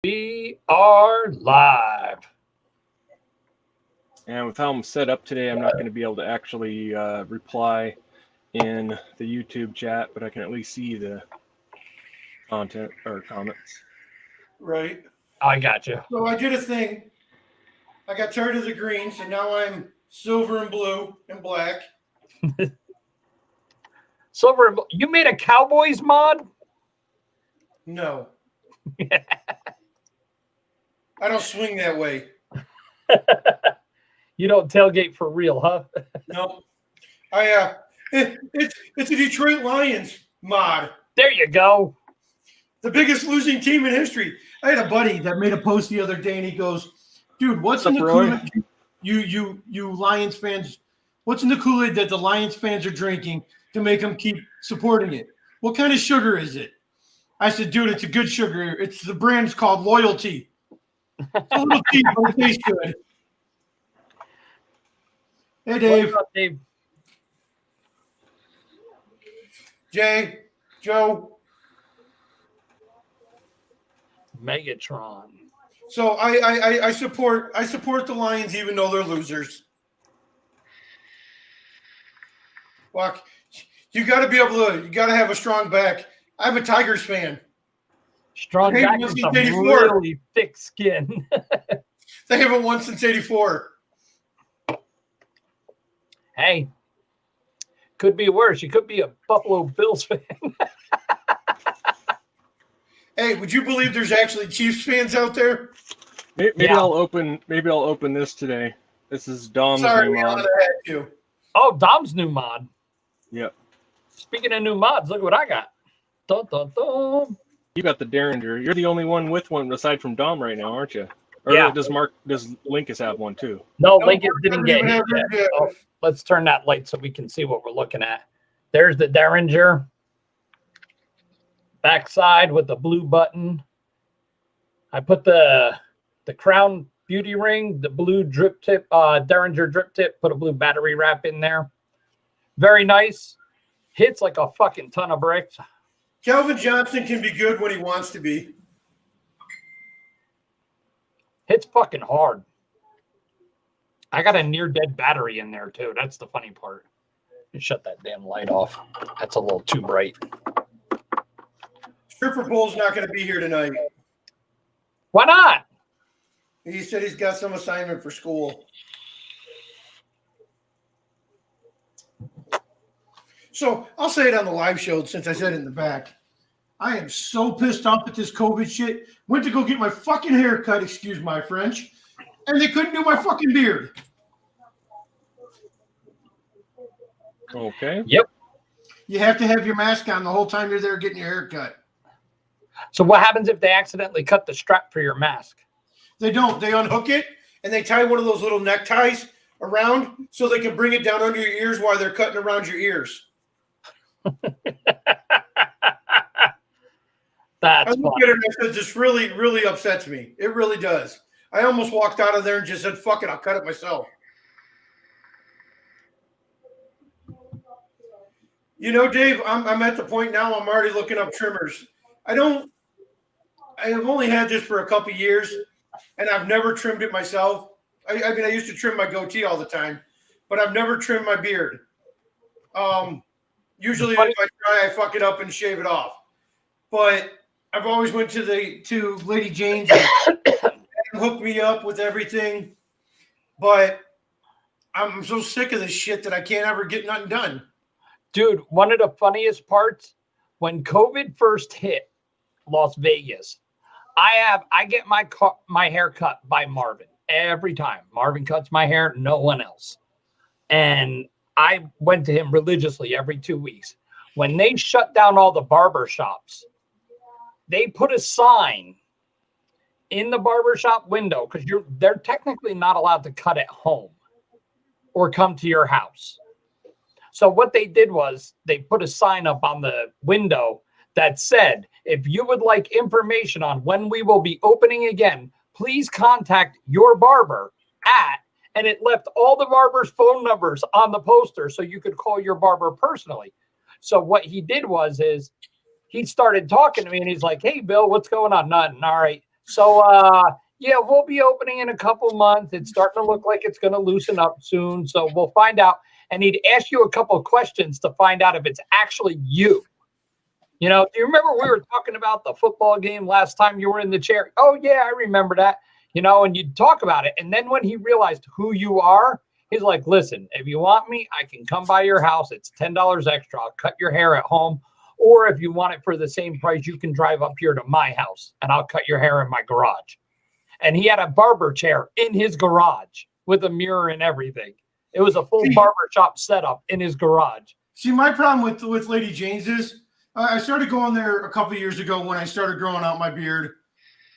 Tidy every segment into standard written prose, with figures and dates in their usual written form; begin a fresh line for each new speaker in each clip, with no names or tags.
We are live.
And with how I'm set up today, I'm not going to be able to actually reply in the YouTube chat, but I can at least see the content or comments.
Right.
I got you.
So I did a thing. I got tired of the greens, and now I'm silver and blue and black.
Silver, you made a Cowboys mod?
No. I don't swing that way.
You don't tailgate for real, huh?
No. It's a Detroit Lions mod.
There you go.
The biggest losing team in history. I had a buddy that made a post the other day, and he goes, "Dude, what's in the Kool-Aid? You Lions fans, what's in the Kool-Aid that the Lions fans are drinking to make them keep supporting it? What kind of sugar is it?" I said, "Dude, it's a good sugar. It's the brand's called Loyalty. It's a little cheap, but it tastes good." Hey, Dave.
What's up, Dave?
Jay, Joe.
Megatron.
So I support the Lions even though they're losers. Fuck, you got to be able to. You got to have a strong back. I'm a Tigers fan.
Strong
Hey,
back
once
and
in
some
84.
really thick skin.
They haven't won since '84.
Hey, could be worse. You could be a Buffalo Bills fan.
Hey, would you believe there's actually Chiefs fans out there?
Maybe
Yeah.
I'll open this today. This is Dom's
Sorry,
new
we
mod.
had you.
Oh, Dom's new mod.
Yep.
Speaking of new mods, look what I got. Dun, dun, dun.
You got the Derringer. You're the only one with one aside from Dom right now, aren't you? Or
Yeah.
does Linkus have one too?
No,
No,
Lincoln didn't get
never
hit
have
yet.
it.
Oh, let's turn that light so we can see what we're looking at. There's the Derringer. Backside with the blue button. I put the Crown Beauty Ring, the blue drip tip, Derringer drip tip, put a blue battery wrap in there. Very nice. Hits like a fucking ton of bricks.
Calvin Johnson can be good when he wants to be.
Hits fucking hard. I got a near dead battery in there too. That's the funny part. You shut that damn light off. That's a little too bright.
Stripper Bull's not going to be here tonight.
Why not?
He said he's got some assignment for school. So I'll say it on the live show since I said it in the back. I am so pissed off at this COVID shit. Went to go get my fucking hair cut, excuse my French, and they couldn't do my fucking beard.
Okay.
Yep.
You have to have your mask on the whole time you're there getting your hair cut.
So what happens if they accidentally cut the strap for your mask?
They don't. They unhook it and they tie one of those little neckties around so they can bring it down under your ears while they're cutting around your ears.
That's
I look
funny.
at it and I said, this really, really upsets me. It really does. I almost walked out of there and just said, fuck it, I'll cut it myself. You know, Dave, I'm at the point now I'm already looking up trimmers. I have only had this for a couple of years, and I've never trimmed it myself. I mean, I used to trim my goatee all the time, but I've never trimmed my beard. Usually if I try, I fuck it up and shave it off. But I've always went to Lady Jane's and hooked me up with everything. But I'm so sick of this shit that I can't ever get nothing done.
Dude, one of the funniest parts, when COVID first hit Las Vegas, I get my hair cut by Marvin every time. Marvin cuts my hair, no one else. And I went to him religiously every 2 weeks. When they shut down all the barber shops, they put a sign in the barbershop window because they're technically not allowed to cut at home or come to your house. So what they did was they put a sign up on the window that said, if you would like information on when we will be opening again, please contact your barber at, and it left all the barbers' phone numbers on the poster so you could call your barber personally. So what he did was he started talking to me and he's like, hey, Bill, what's going on? Nothing. All right. So yeah, we'll be opening in a couple months. It's starting to look like it's going to loosen up soon. So we'll find out. And he'd ask you a couple of questions to find out if it's actually you. You know, do you remember we were talking about the football game last time you were in the chair? Oh, yeah, I remember that. You know, and you'd talk about it. And then when he realized who you are, he's like, listen, if you want me, I can come by your house. It's $10 extra. I'll cut your hair at home. Or if you want it for the same price, you can drive up here to my house and I'll cut your hair in my garage. And he had a barber chair in his garage with a mirror and everything. It was a full barber shop setup in his garage.
See, my problem with Lady Jane's is I started going there a couple of years ago when I started growing out my beard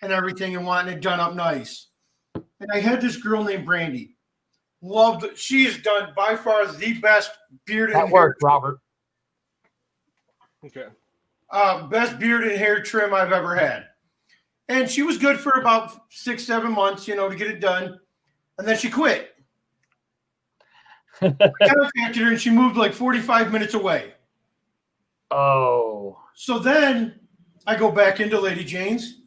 and everything and wanting it done up nice. And I had this girl named Brandy. Loved it. She has done by far the best beard and
That worked, Robert.
Okay.
Best beard and hair trim I've ever had. And she was good for about 6-7 months, you know, to get it done. And then she quit. I contacted her and she moved like 45 minutes away.
Oh.
So then I go back into Lady Jane's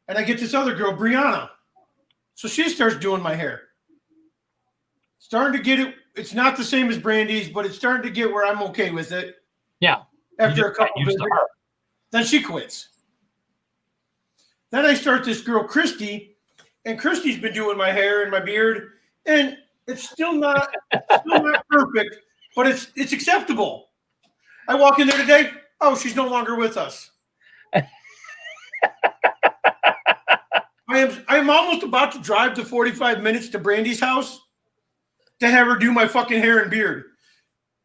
and I get this other girl, Brianna. So she starts doing my hair. Starting to get it. It's not the same as Brandy's, but it's starting to get where I'm okay with it.
Yeah.
After a couple of visits. Then she quits. Then I start this girl, Christy, and Christy's been doing my hair and my beard, and it's still not perfect, but it's acceptable. I walk in there today. Oh, she's no longer with us. I'm almost about to drive the 45 minutes to Brandy's house to have her do my fucking hair and beard.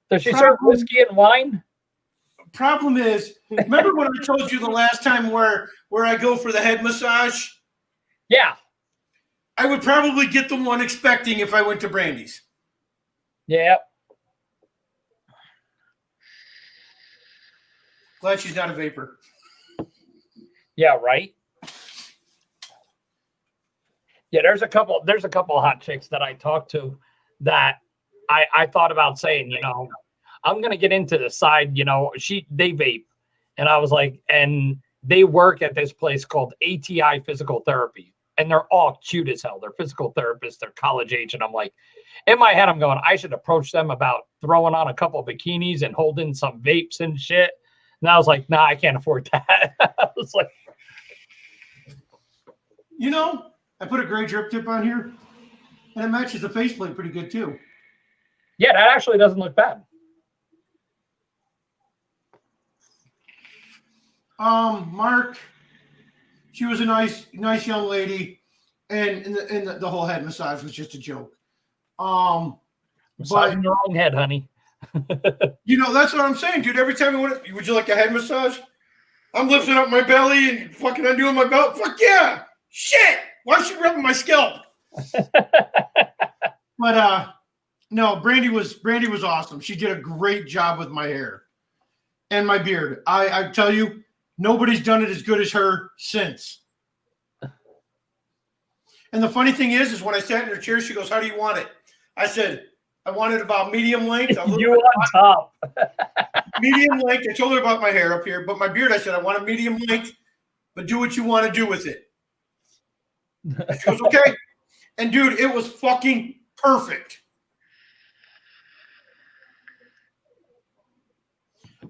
Does she serve whiskey and wine?
Problem is, remember when I told you the last time where I go for the head massage?
Yeah.
I would probably get the one expecting if I went to Brandy's.
Yeah.
Glad she's not a vapor.
Yeah, right. Yeah, there's a couple of hot chicks that I talked to that I thought about saying, you know, I'm gonna get into the side, you know, they vape. And I was like, and they work at this place called ATI Physical Therapy. And they're all cute as hell. They're physical therapists, they're college age. And I'm like, in my head, I'm going, I should approach them about throwing on a couple of bikinis and holding some vapes and shit. And I was like, nah, I can't afford that. I was like,
you know, I put a gray drip tip on here, and it matches the faceplate pretty good too.
Yeah, that actually doesn't look bad.
Mark, she was a nice young lady, and the whole head massage was just a joke.
Massaging the wrong head, honey.
You know, that's what I'm saying, dude. Every time would you like a head massage? I'm lifting up my belly and fucking undoing my belt. Fuck yeah! Shit! Why is she rubbing my scalp? But no, Brandy was awesome. She did a great job with my hair and my beard. I tell you, nobody's done it as good as her since. And the funny thing is when I sat in her chair, she goes, "How do you want it?" I said, "I want it about medium length."
You on top.
Medium length. I told her about my hair up here, but my beard, I said, "I want a medium length, but do what you want to do with it." She goes, "Okay." And dude, it was fucking perfect.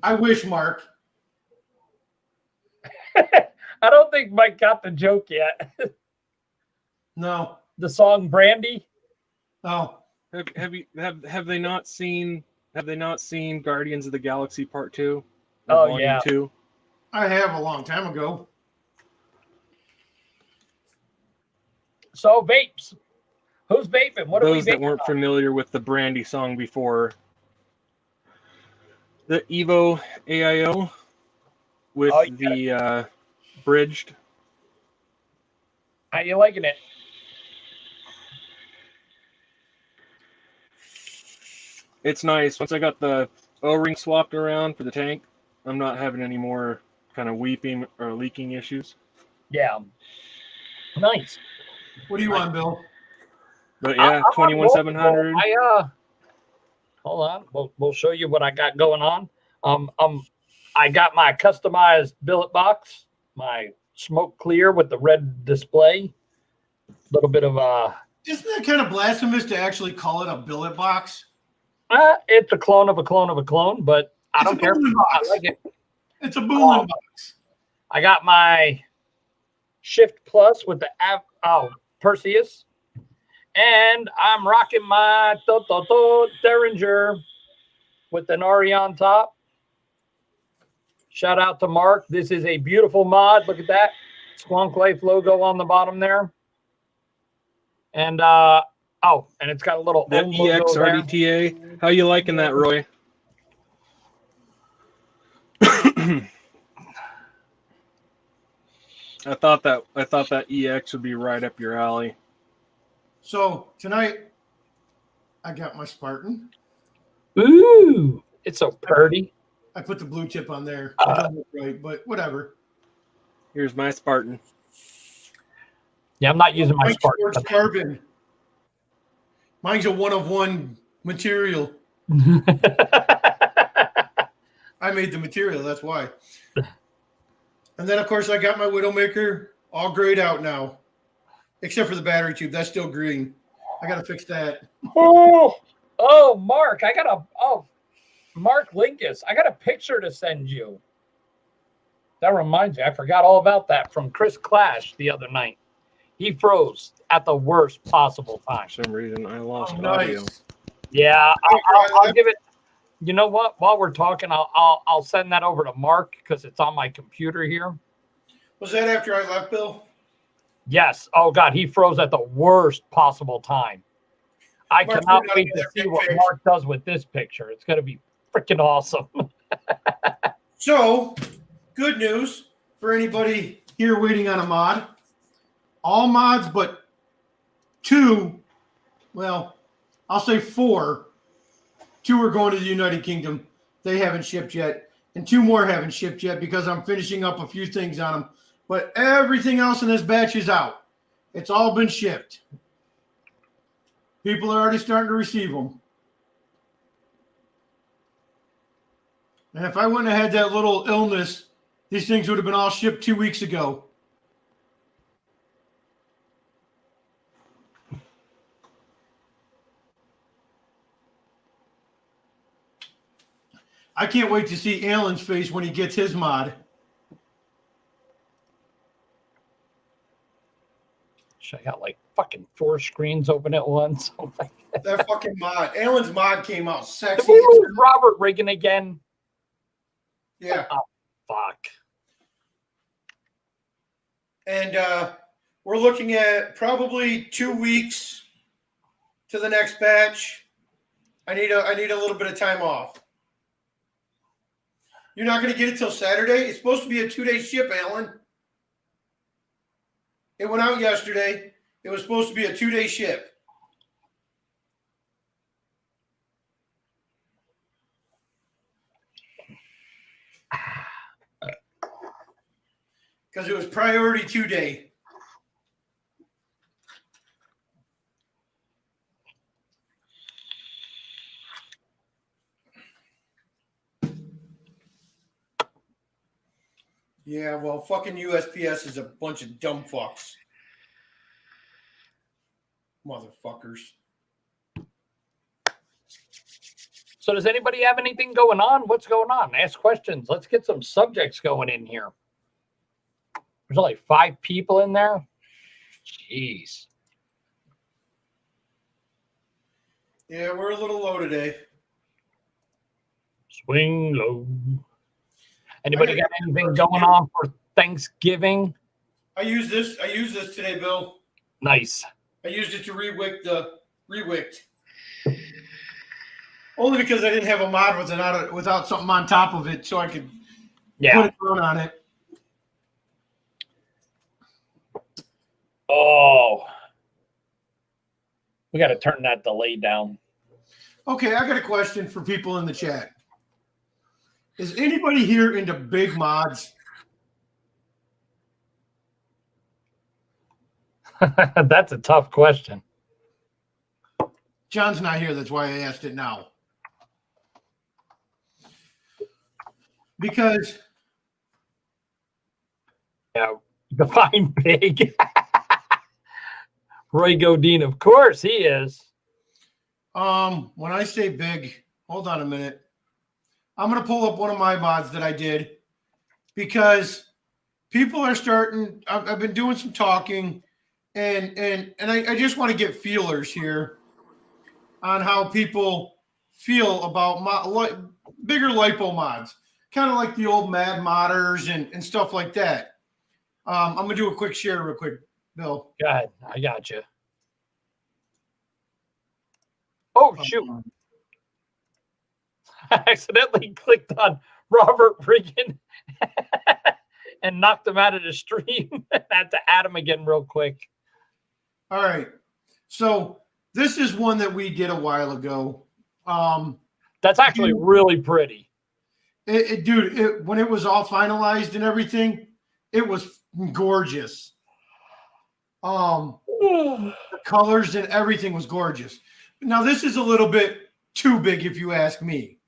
I wish, Mark.
I don't think Mike got the joke yet.
No.
The song Brandy?
Oh.
Have they not seen Guardians of the Galaxy Part 2?
Oh yeah.
2?
I have a long time ago.
So vapes. Who's vaping? What are we vaping?
Those that weren't familiar with the Brandy song before, the Evo AIO with the bridged.
How you liking it?
It's nice. Once I got the O-ring swapped around for the tank, I'm not having any more kind of weeping or leaking issues.
Yeah. Nice.
What do you want, Bill?
But yeah, 21700.
Hold on. We'll show you what I got going on. I got my customized billet box, my smoke clear with the red display. A little bit of
Isn't that kind of blasphemous to actually call it a billet box?
it's a clone of a clone of a clone, but I
It's
don't
a
care.
Boolin
I
box.
like it.
It's a Boolin box.
I got my Shift Plus with the Perseus, and I'm rocking my Derringer with an Ari on top. Shout out to Mark. This is a beautiful mod. Look at that Squonk Life logo on the bottom there. And and it's got a little
That EX RDTA. How you liking that, Roy? I thought that EX would be right up your alley.
So tonight, I got my Spartan.
Ooh, it's so pretty.
I put the blue tip on there. It doesn't look right, but whatever.
Here's my Spartan.
Yeah, I'm not using my
Mike
Spartan.
Sports Carbon. Mine's a one-of-one material. I made the material, that's why. And then, of course, I got my Widowmaker all grayed out now, except for the battery tube. That's still green. I got to fix that.
Mark, Mark Linkus, I got a picture to send you. That reminds me, I forgot all about that from Chris Clash the other night. He froze at the worst possible time.
For some reason, I lost
Nice.
audio.
Yeah, I'll give it. You know what? While we're talking, I'll send that over to Mark because it's on my computer here.
Was that after I left, Bill?
Yes. Oh God, he froze at the worst possible time. I cannot wait to see what Mark does with this picture. It's going to be freaking awesome.
So, good news for anybody here waiting on a mod. All mods but 2, well, I'll say 4. 2 are going to the United Kingdom. They haven't shipped yet. And 2 more haven't shipped yet because I'm finishing up a few things on them. But everything else in this batch is out. It's all been shipped. People are already starting to receive them. And if I wouldn't have had that little illness, these things would have been all shipped 2 weeks ago. I can't wait to see Alan's face when he gets his mod.
I got like fucking 4 screens open at once.
That fucking mod. Alan's mod came out sexy.
Did we lose Robert Reagan again?
Yeah.
Oh, fuck.
And we're looking at probably 2 weeks to the next batch. I need a little bit of time off. You're not going to get it till Saturday? It's supposed to be a 2-day ship, Alan. It went out yesterday. It was supposed to be a 2-day ship. Because it was priority 2-day. Yeah, well, fucking USPS is a bunch of dumb fucks. Motherfuckers.
So does anybody have anything going on? What's going on? Ask questions. Let's get some subjects going in here. There's only 5 people in there. Jeez.
Yeah, we're a little low today.
Swing low. Anybody got anything going on for Thanksgiving?
I used this today, Bill.
Nice.
I used it to rewick the rewicked. Only because I didn't have a mod without something on top of it, so I could put it on it.
Oh, we got to turn that delay down.
Okay, I got a question for people in the chat. Is anybody here into big mods?
That's a tough question.
John's not here. That's why I asked it now. Because
Define big. Roy Godin, of course he is.
When I say big, hold on a minute. I'm going to pull up one of my mods that I did because people are starting. I've been doing some talking, and I just want to get feelers here on how people feel about bigger lipo mods, kind of like the old Mad Modders and stuff like that. I'm going to do a quick share real quick, Bill.
Go ahead. I got you. Oh, shoot. I accidentally clicked on Robert Regan and knocked him out of the stream. I had to add him again real quick.
All right. So this is one that we did a while ago.
That's actually really pretty.
Dude, when it was all finalized and everything, it was gorgeous. The colors and everything was gorgeous. Now, this is a little bit too big, if you ask me.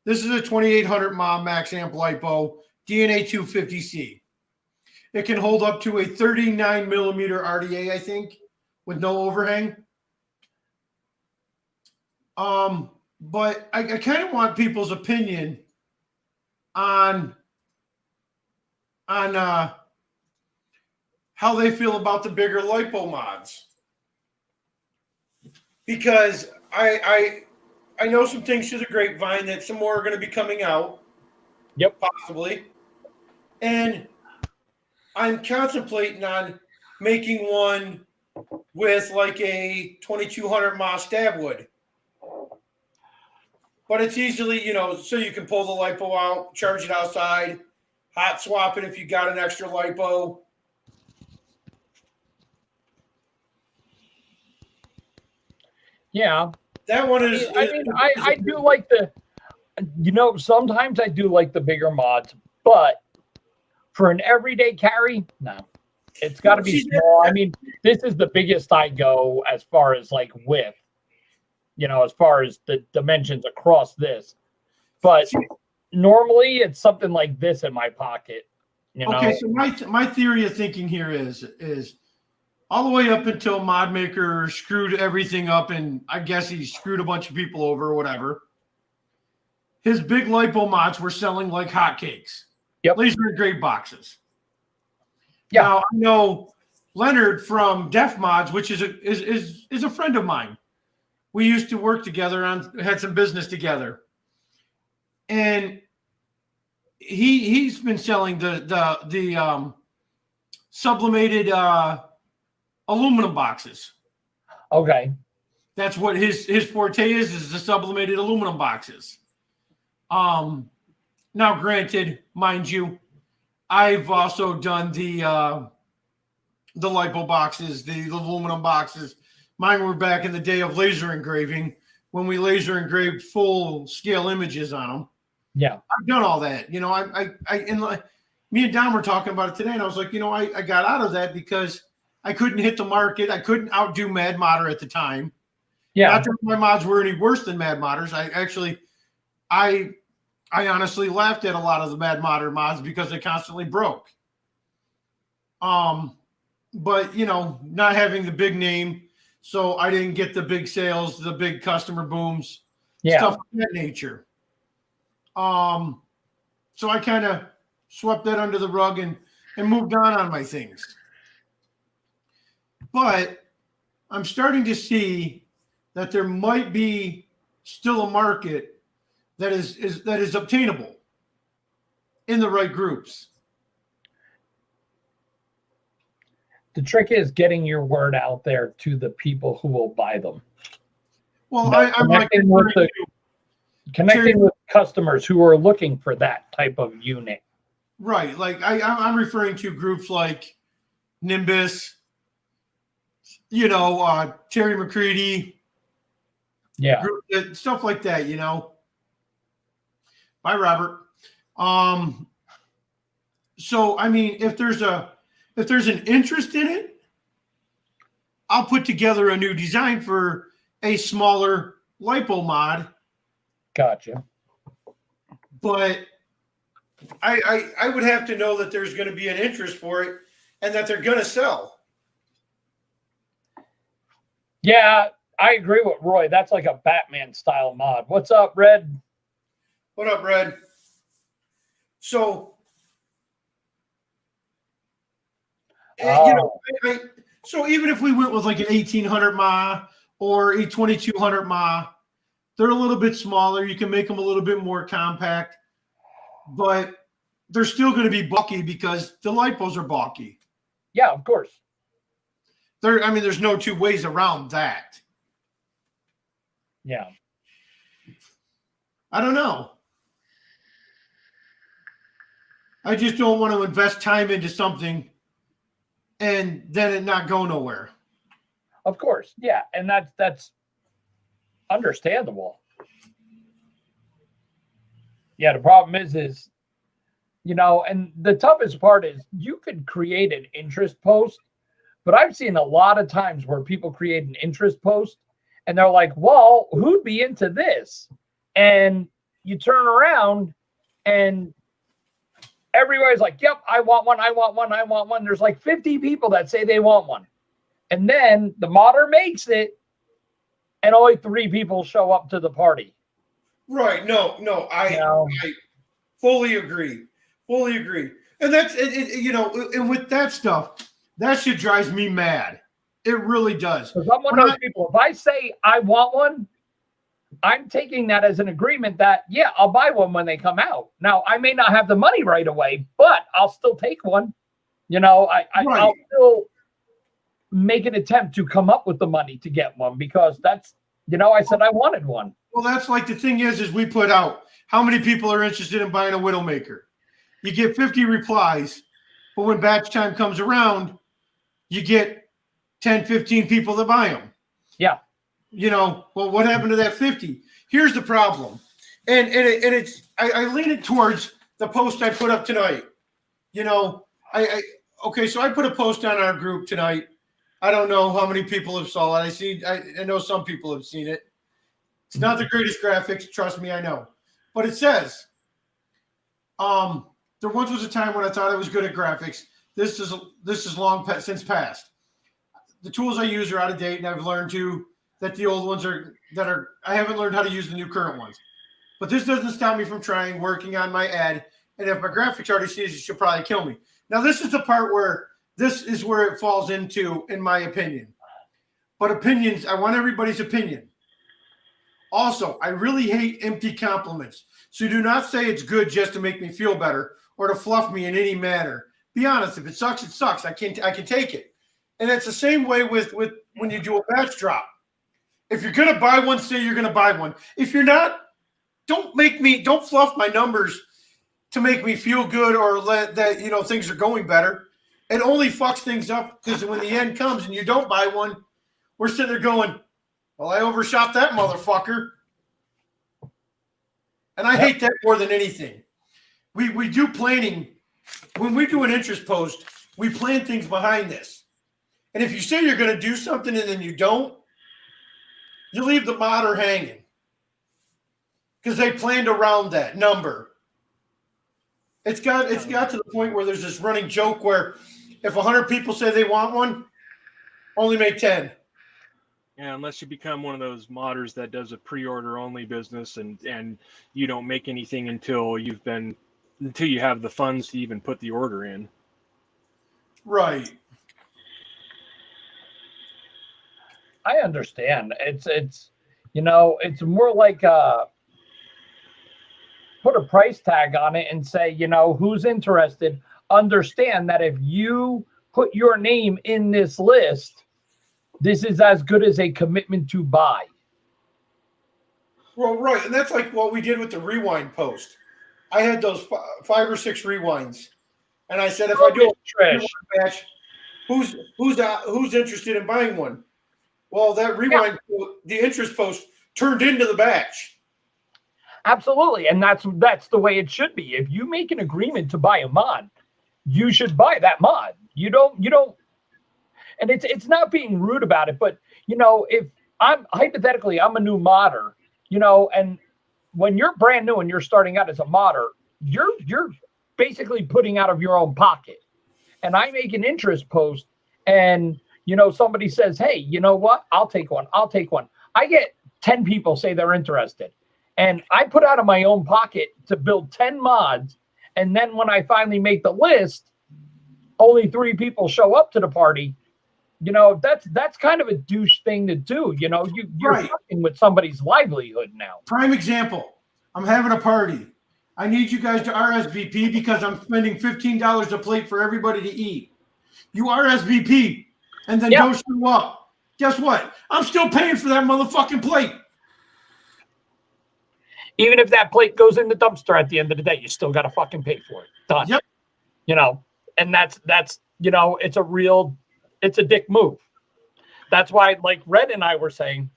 This is a 2800 mAh max amp lipo DNA 250C. It can hold up to a 39 millimeter RDA, I think, with no overhang. But I kind of want people's opinion on how they feel about the bigger lipo mods, because I know some things through the grapevine that some more are going to be coming out.
Yep,
possibly, and I'm contemplating on making one with like a 2200 mAh stab wood. But it's easily, so you can pull the lipo out, charge it outside, hot swap it if you got an extra lipo.
Yeah.
That one is.
I do like sometimes I do like the bigger mods, but for an everyday carry, no. It's got to be small. I mean, this is the biggest I go as far as like width. As far as the dimensions across this. But normally it's something like this in my pocket.
Okay, so my theory of thinking here is all the way up until ModMaker screwed everything up, and I guess he screwed a bunch of people over or whatever. His big lipo mods were selling like hotcakes.
Yep.
Laser engraved boxes.
Yeah.
Now I know Leonard from Def Mods, which is a friend of mine. We used to work together had some business together. And he's been selling the sublimated aluminum boxes.
Okay.
That's what his forte is the sublimated aluminum boxes. Now granted, mind you, I've also done the lipo boxes, the aluminum boxes. Mine were back in the day of laser engraving when we laser engraved full scale images on them.
Yeah.
I've done all that. Me and Don were talking about it today, and I was like, I got out of that because I couldn't hit the market. I couldn't outdo Mad Modder at the time.
Yeah.
Not that my mods were any worse than Mad Modders. I honestly laughed at a lot of the Mad Modder mods because they constantly broke. But not having the big name, so I didn't get the big sales, the big customer booms, stuff of that nature. So I kind of swept that under the rug and moved on my things. But I'm starting to see that there might be still a market that is obtainable in the right groups.
The trick is getting your word out there to the people who will buy them.
Well,
connecting with customers who are looking for that type of unit.
Right. Like I'm referring to groups like Nimbus, Terry McCready.
Yeah.
Stuff like that, Bye, Robert. So, I mean, if there's an interest in it, I'll put together a new design for a smaller lipo mod.
Gotcha.
But I would have to know that there's going to be an interest for it and that they're going to sell.
Yeah, I agree with Roy. That's like a Batman style mod. What's up, Red?
What up, Red? So, so even if we went with like an 1800 mAh or a 2200 mAh, they're a little bit smaller. You can make them a little bit more compact, but they're still going to be bulky because the lipos are bulky.
Yeah, of course.
There's no two ways around that.
Yeah.
I don't know. I just don't want to invest time into something and then it not go nowhere.
Of course. Yeah. And that's understandable. Yeah. The problem is, and the toughest part is you could create an interest post, but I've seen a lot of times where people create an interest post and they're like, well, who'd be into this? And you turn around and everybody's like, yep, I want one, I want one, I want one. There's like 50 people that say they want one. And then the modder makes it and only 3 people show up to the party.
Right. No, I fully agree. Fully agree. And that's, and with that stuff, that shit drives me mad. It really does.
Because I'm one of those people, if I say I want one, I'm taking that as an agreement that, yeah, I'll buy one when they come out. Now, I may not have the money right away, but I'll still take one. I'll still make an attempt to come up with the money to get one because that's, I said I wanted one.
Well, that's like the thing is we put out how many people are interested in buying a Widowmaker. You get 50 replies, but when batch time comes around, you get 10, 15 people that buy them. Yeah. Well, what happened to that 50? Here's the problem. And I lean it towards the post I put up tonight. So I put a post on our group tonight. I don't know how many people have saw it. I know some people have seen it. It's not the greatest graphics, trust me, I know. But it says, there once was a time when I thought I was good at graphics. This is long since past. The tools I use are out of date, and I've learned that the old ones I haven't learned how to use the new current ones. But this doesn't stop me from working on my ad. And if my graphics artist sees it, she'll probably kill me. Now, this is the part where it falls into, in my opinion. But opinions, I want everybody's opinion. Also, I really hate empty compliments. So do not say it's good just to make me feel better or to fluff me in any manner. Be honest. If it sucks, it sucks. I can take it. And it's the same way with when you do a batch drop. If you're going to buy one, say you're going to buy one. If you're not, don't fluff my numbers to make me feel good or let that, things are going better. It only fucks things up because when the end comes and you don't buy one, we're sitting there going, well, I overshot that motherfucker. And I hate that more than anything. We do planning. When we do an interest post, we plan things behind this. And if you say you're going to do something and then you don't, you leave the modder hanging because they planned around that number. It's got to the point where there's this running joke where if 100 people say they want one, only make 10.
Yeah, unless you become one of those modders that does a pre-order only business and you don't make anything until you have the funds to even put the order in.
Right.
I understand. It's more like put a price tag on it and say, who's interested. Understand that if you put your name in this list, this is as good as a commitment to buy.
Well, right. And that's like what we did with the rewind post. I had those 5 or 6 rewinds. And I said, if I do a batch, who's interested in buying one? Well, that rewind, the interest post turned into the batch.
Absolutely. And that's the way it should be. If you make an agreement to buy a mod, you should buy that mod. You don't, and it's not being rude about it, but if I'm a new modder, and when you're brand new and you're starting out as a modder, you're basically putting out of your own pocket. and I make an interest post, and somebody says, hey, you know what? I'll take one. I get 10 people say they're interested. And I put out of my own pocket to build 10 mods. And then when I finally make the list, only 3 people show up to the party. That's kind of a douche thing to do. You're
Right.
fucking with somebody's livelihood now.
Prime example. I'm having a party. I need you guys to RSVP because I'm spending $15 a plate for everybody to eat. You RSVP and then don't show up. Guess what? I'm still paying for that motherfucking plate.
Even if that plate goes in the dumpster at the end of the day, you still got to fucking pay for it. Done.
Yep.
And that's it's a dick move. That's why, like Red and I were saying,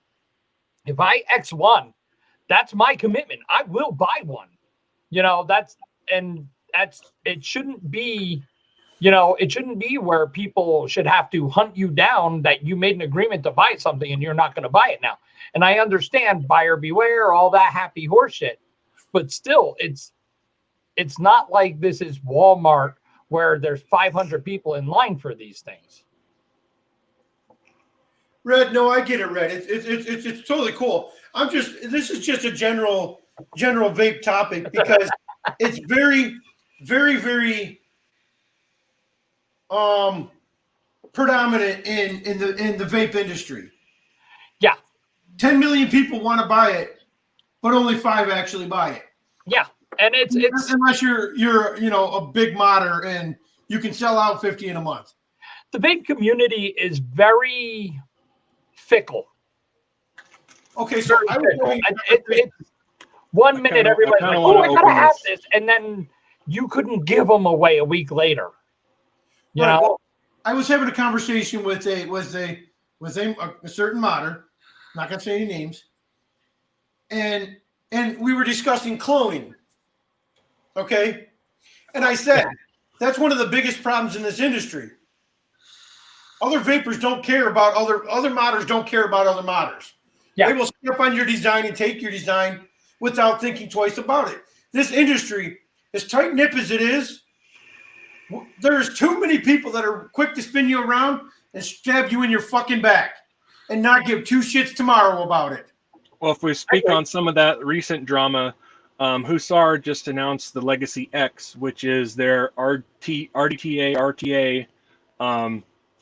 if I X1, that's my commitment. I will buy one. It shouldn't be, it shouldn't be where people should have to hunt you down that you made an agreement to buy something and you're not going to buy it now. And I understand buyer beware, all that happy horseshit, but still, it's not like this is Walmart where there's 500 people in line for these things.
Red, no, I get it, Red. It's totally cool. This is just a general vape topic because it's very, very, very predominant in the vape industry.
Yeah.
10 million people want to buy it, but only 5 actually buy it.
Yeah. And it's
unless you're a big modder and you can sell out 50 in a month.
The vape community is very fickle.
Okay, so
it's 1 minute everybody's like, "Oh, I gotta have this," and then you couldn't give them away a week later.
Well, I was having a conversation with a certain modder, not gonna say any names, and we were discussing cloning. Okay, and I said that's one of the biggest problems in this industry. Other vapors don't care about other modders don't care about other modders.
Yeah.
They will step on your design and take your design without thinking twice about it. This industry, as tight-knit as it is, there's too many people that are quick to spin you around and stab you in your fucking back and not give 2 shits tomorrow about it.
Well, if we speak on some of that recent drama, Hussar just announced the Legacy X, which is their RTA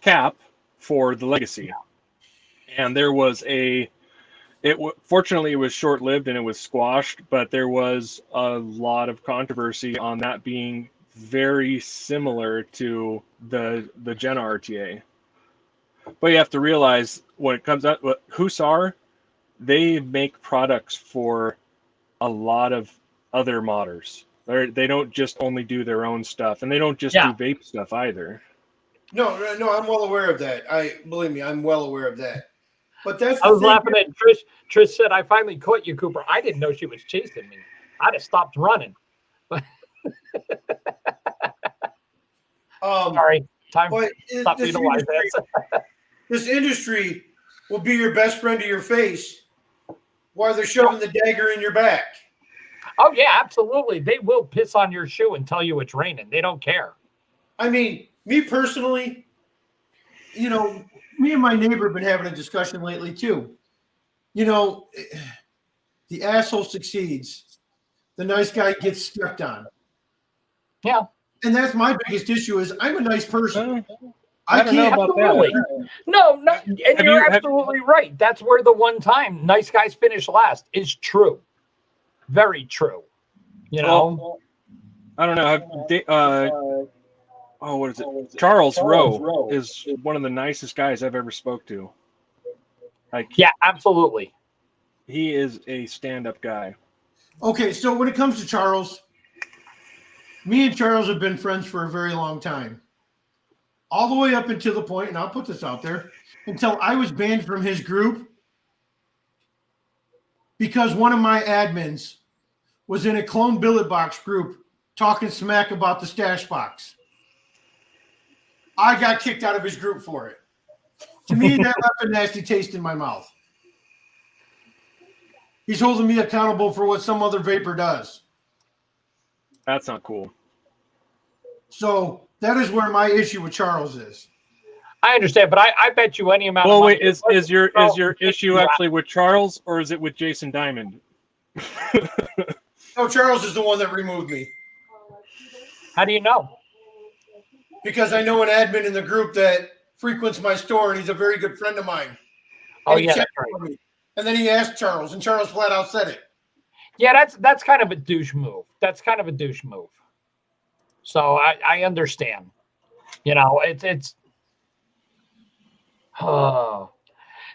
cap for the Legacy. And there was fortunately it was short-lived and it was squashed, but there was a lot of controversy on that being very similar to the Jenna RTA. But you have to realize when it comes out with Hussar, they make products for a lot of other modders. They don't just only do their own stuff, and they don't just do vape stuff either.
No, I'm well aware of that. Believe me, I'm well aware of that. But that's
I was laughing at Trish. Trish said, "I finally caught you, Cooper. I didn't know she was chasing me. I'd have stopped running." Sorry, time. Stop being wise ass.
This industry will be your best friend to your face while they're shoving the dagger in your back.
Oh yeah, absolutely. They will piss on your shoe and tell you it's raining. They don't care.
I mean, me personally, me and my neighbor have been having a discussion lately too. The asshole succeeds. The nice guy gets stepped on.
Yeah.
And that's my biggest issue is I'm a nice person.
I don't know about that.
No, and you're absolutely right. That's where the one time nice guys finish last is true. Very true.
Well, I don't know. What is it? Charles Rowe is one of the nicest guys I've ever spoke to.
Yeah, absolutely.
He is a stand-up guy.
Okay, so when it comes to Charles, me and Charles have been friends for a very long time. All the way up until the point, and I'll put this out there, until I was banned from his group because one of my admins was in a clone billet box group talking smack about the stash box. I got kicked out of his group for it. To me, that left a nasty taste in my mouth. He's holding me accountable for what some other vapor does.
That's not cool.
So That is where my issue with Charles is.
I understand, but I bet you any amount
Well,
of money.
wait, is your issue actually with Charles or is it with Jason Diamond?
No, Charles is the one that removed me.
How do you know?
Because I know an admin in the group that frequents my store, and he's a very good friend of mine.
Oh,
And he
yeah,
checked
that's right.
for me. And then he asked Charles, and Charles flat out said it.
Yeah, that's kind of a douche move. That's kind of a douche move. So I understand. You know, it's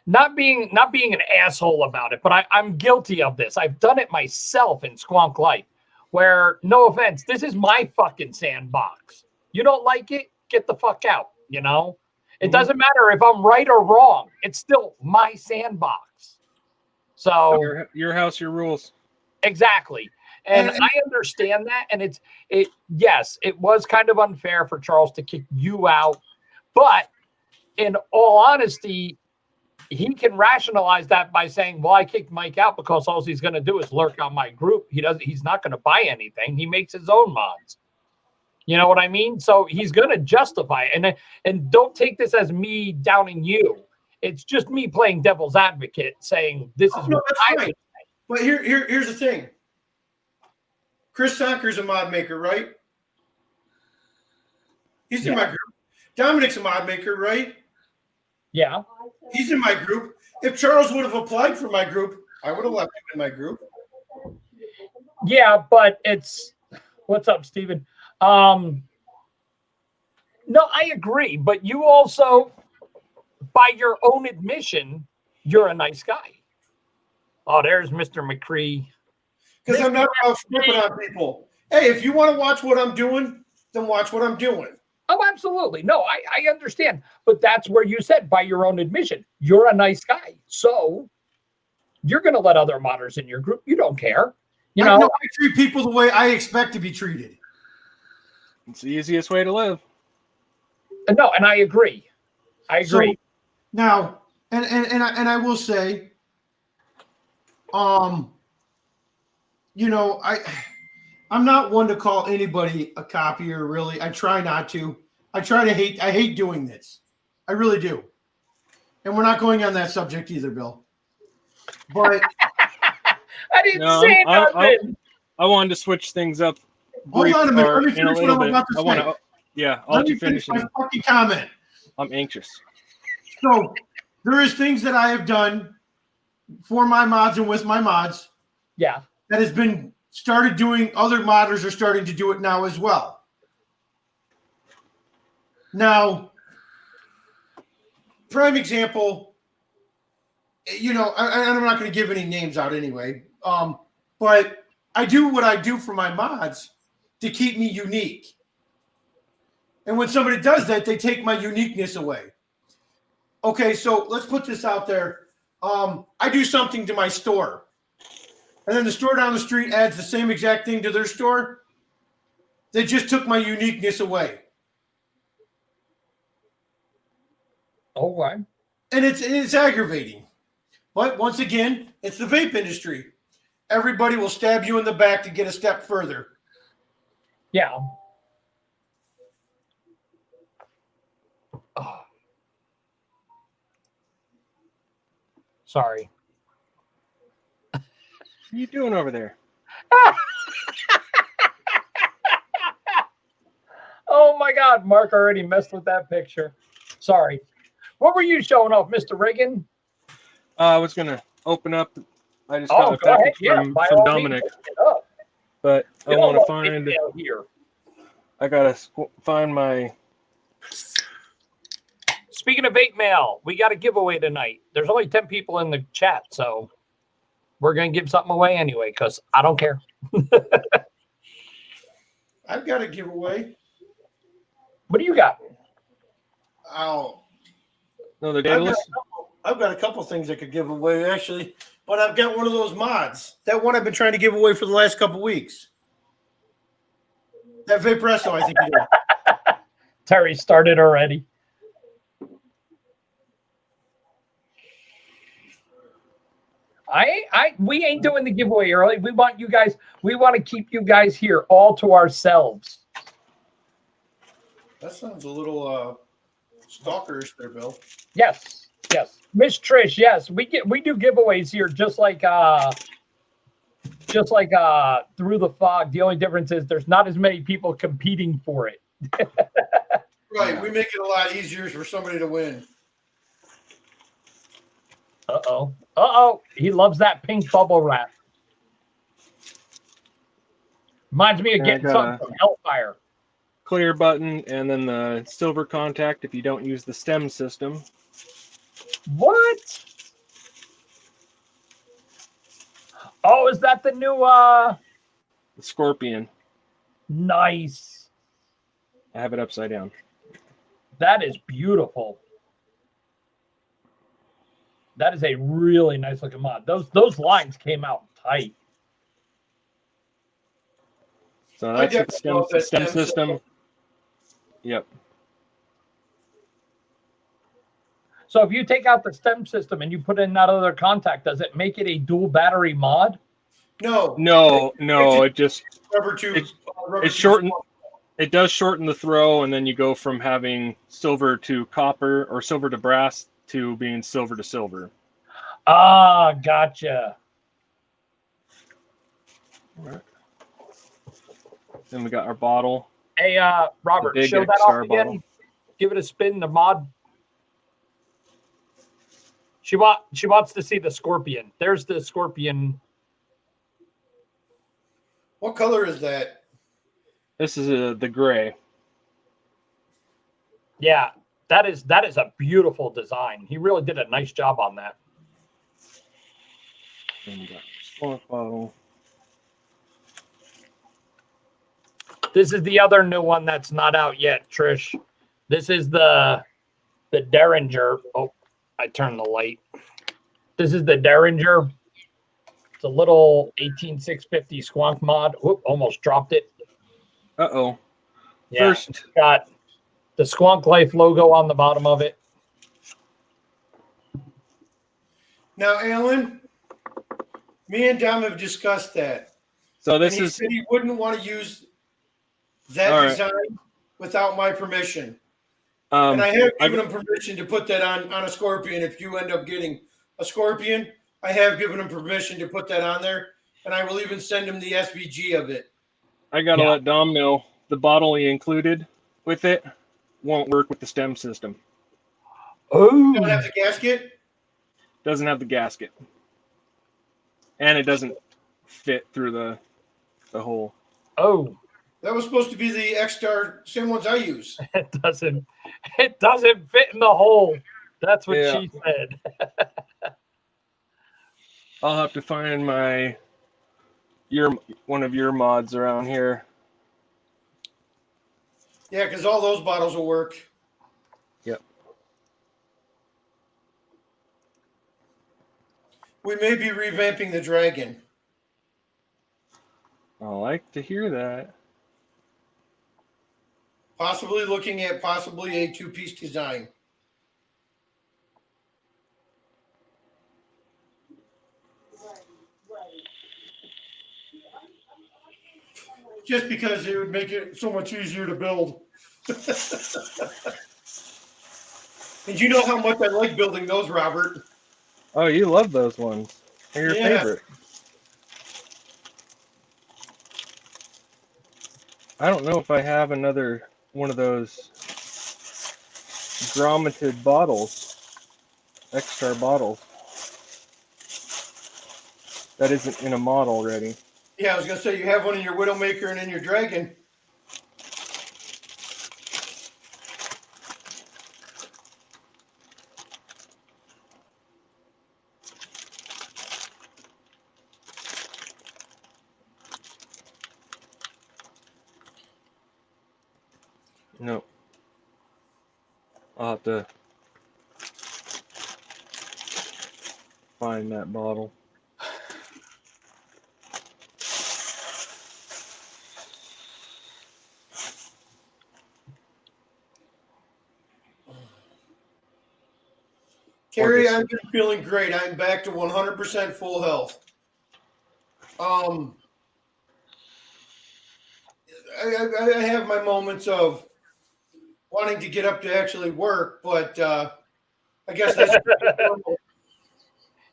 not being an asshole about it, but I'm guilty of this. I've done it myself in Squonk Life, where, no offense, this is my fucking sandbox. You don't like it, get the fuck out. You know, it doesn't matter if I'm right or wrong. It's still my sandbox. So
Your house, your rules.
exactly. And I understand that. And yes, it was kind of unfair for Charles to kick you out. But in all honesty, he can rationalize that by saying, well, I kicked Mike out because all he's going to do is lurk on my group. He's not going to buy anything. He makes his own mods. You know what I mean? So he's going to justify it. And don't take this as me downing you. It's just me playing devil's advocate saying this is what I would say.
But here's the thing. Chris Sonker's a mod maker, right? He's in my group. Dominic's a mod maker, right?
Yeah.
He's in my group. If Charles would have applied for my group, I would have left him in my group.
Yeah, but what's up, Steven? No, I agree. But you also, by your own admission, you're a nice guy. Oh, there's Mr. McCree.
Because I'm not out flipping on people. Hey, if you want to watch what I'm doing, then watch what I'm doing.
Oh, absolutely. No, I understand. But that's where you said, by your own admission, you're a nice guy. So you're going to let other modders in your group. You don't care. You know,
I treat people the way I expect to be treated.
It's the easiest way to live.
No, and I agree. So,
now, and I will say, you know, I'm not one to call anybody a copier, really. I try not to. I hate doing this. I really do. And we're not going on that subject either, Bill. But
I didn't say nothing.
I wanted to switch things up.
Hold on a minute. Let me finish what I'm about to say.
I'll let you finish
my fucking comment.
I'm anxious.
So there is things that I have done for my mods and with my mods.
Yeah.
That has been started doing. Other modders are starting to do it now as well. Now, prime example, you know, I'm not going to give any names out anyway, but I do what I do for my mods to keep me unique. And when somebody does that, they take my uniqueness away. Okay, so let's put this out there. I do something to my store, and then the store down the street adds the same exact thing to their store. They just took my uniqueness away.
Oh, right.
And it's aggravating. But once again, it's the vape industry. Everybody will stab you in the back to get a step further.
Yeah. Oh. Sorry.
What are you doing over there?
Oh my God, Mark already messed with that picture. Sorry. What were you showing off, Mr. Reagan?
I was gonna open up. I just got a package from Dominic, but I want to find
here.
I gotta find my.
Speaking of vape mail, we got a giveaway tonight. There's only 10 people in the chat, so we're gonna give something away anyway because I don't care.
I've got a giveaway.
What do you got?
Oh.
No, the data list.
I've got a couple things I could give away, actually, but I've got one of those mods. That one I've been trying to give away for the last couple weeks. That Vapresso, I think you did.
Terry started already. We ain't doing the giveaway early. We want to keep you guys here all to ourselves.
That sounds a little stalkerish there, Bill.
Yes, Miss Trish. Yes, we do giveaways here, just like through the fog. The only difference is there's not as many people competing for it.
Right,
Yeah.
we make it a lot easier for somebody to win.
Uh-oh. He loves that pink bubble wrap. Reminds me of
And I
getting
got
something
a
from Hellfire.
clear button and then the silver contact if you don't use the stem system.
What? Oh, is that the new
The Scorpion.
nice.
I have it upside down.
That is beautiful. That is a really nice looking mod. Those lines came out tight.
So
I
that's
definitely love
the
that
stem
stem
system.
system.
Yep.
So if you take out the stem system and you put in that other contact, does it make it a dual battery mod?
No.
No, it just
Rubber tube. Rubber
it
tube
shorten
squad.
it does shorten the throw, and then you go from having silver to copper or silver to brass to being silver to silver.
Ah, gotcha.
All right. Then we got our bottle.
Hey, Robert,
The big
show that
X-Star
off again.
bottle.
Give it a spin. The mod. She wants to see the Scorpion. There's the Scorpion.
What color is that?
This is the gray.
Yeah, that is a beautiful design. He really did a nice job on that.
Then we got our smoke bottle.
This is the other new one that's not out yet, Trish. This is the Derringer. Oh, I turned the light. This is the Derringer. It's a little 18650 Squonk mod. Whoop, almost dropped it.
Uh-oh.
Yeah,
First,
it's got the Squonk Life logo on the bottom of it.
Now, Alan, me and Dom have discussed that.
so
And
this
he
is
said he wouldn't want to use that
All right.
design without my permission. And I have given him permission to put that on a Scorpion. If you end up getting a Scorpion, I have given him permission to put that on there. And I will even send him the SVG of it.
I gotta
Yeah.
let Dom know the bottle he included with it won't work with the stem system.
Oh,
Don't have the gasket?
Doesn't have the gasket, and it doesn't fit through the hole.
oh,
That was supposed to be the X-Star, same ones I use.
it doesn't fit in the hole. That's what
Yeah.
she said.
I'll have to find one of your mods around here.
Yeah, because all those bottles will work.
Yep.
We may be revamping the Dragon.
I like to hear that.
Possibly looking at a two-piece design. Just because it would make it so much easier to build. And you know how much I like building those, Robert.
Oh, you love those ones. They're your
Yeah.
favorite. I don't know if I have another one of those grommeted bottles, X-Star bottles. That isn't in a mod already.
Yeah, I was going to say, you have one in your Widowmaker and in your Dragon.
No. I'll have to find that bottle.
Carrie, I've been feeling great. I'm back to 100% full health. I have my moments of wanting to get up to actually work, but I guess that's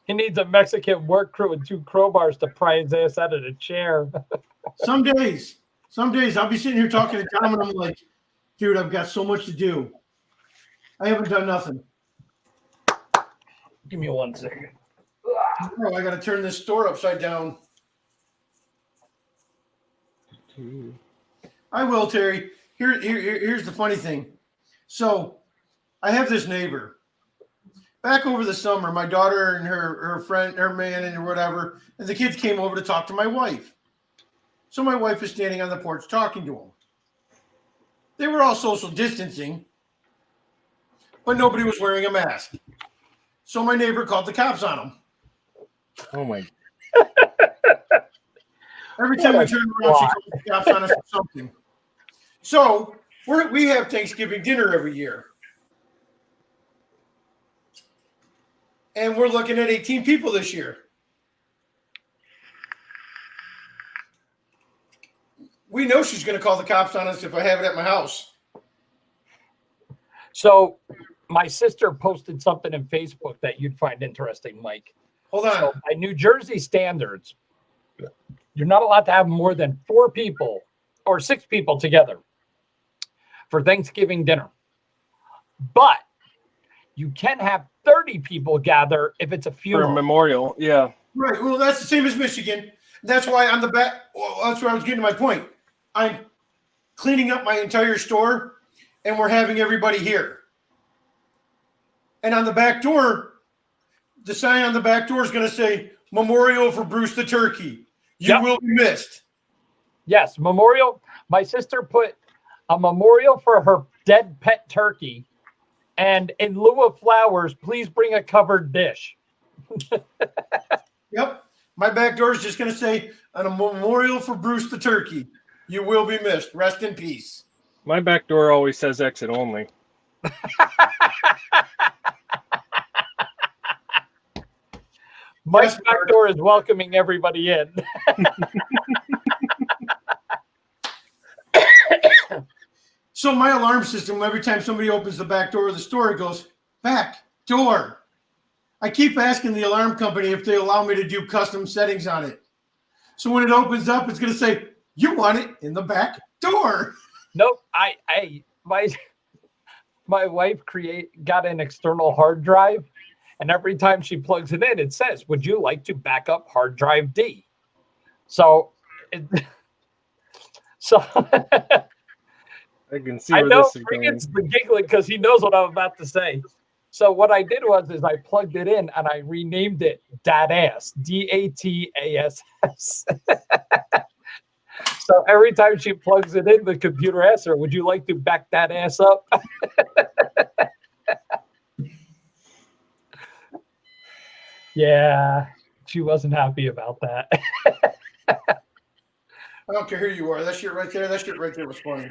He needs a Mexican work crew with 2 crowbars to pry his ass out of the chair.
some days I'll be sitting here talking to Tom and I'm like, dude, I've got so much to do. I haven't done nothing.
Give me 1 second.
Oh, I got to turn this store upside down. I will, Terry. Here's the funny thing. So I have this neighbor. Back over the summer, my daughter and her friend, her man and whatever, and the kids came over to talk to my wife. So my wife is standing on the porch talking to them. They were all social distancing, but nobody was wearing a mask. So my neighbor called the cops on them.
Oh my!
Every time we turn around, she calls the cops on us for something. So we have Thanksgiving dinner every year. And we're looking at 18 people this year. We know she's going to call the cops on us if I have it at my house.
So my sister posted something in Facebook that you'd find interesting, Mike.
Hold on.
So by New Jersey standards, you're not allowed to have more than 4 people or 6 people together for Thanksgiving dinner. But you can have 30 people gather if it's a funeral.
For a memorial, yeah.
Right. Well, that's the same as Michigan. That's why on the back, well, that's where I was getting to my point. I'm cleaning up my entire store, and we're having everybody here. And on the back door, the sign on the back door is going to say, Memorial for Bruce the Turkey. You will be missed.
Yes, memorial. My sister put a memorial for her dead pet turkey. And in lieu of flowers, please bring a covered dish.
Yep. My back door is just going to say, on a memorial for Bruce the Turkey. You will be missed. Rest in peace.
My back door always says exit only.
Mike's back door is welcoming everybody in.
So my alarm system, every time somebody opens the back door of the store, it goes, back door. I keep asking the alarm company if they allow me to do custom settings on it. So when it opens up, it's going to say, you want it in the back door.
Nope. My wife got an external hard drive, and every time she plugs it in, it says, would you like to back up hard drive D? So
I can see
I
where
know
this is going.
It's giggling because he knows what I'm about to say. So what I did was I plugged it in and I renamed it Datass, DATASS. So every time she plugs it in, the computer asks her, would you like to back that ass up? Yeah, she wasn't happy about that.
I don't care who you are. That shit right there was funny.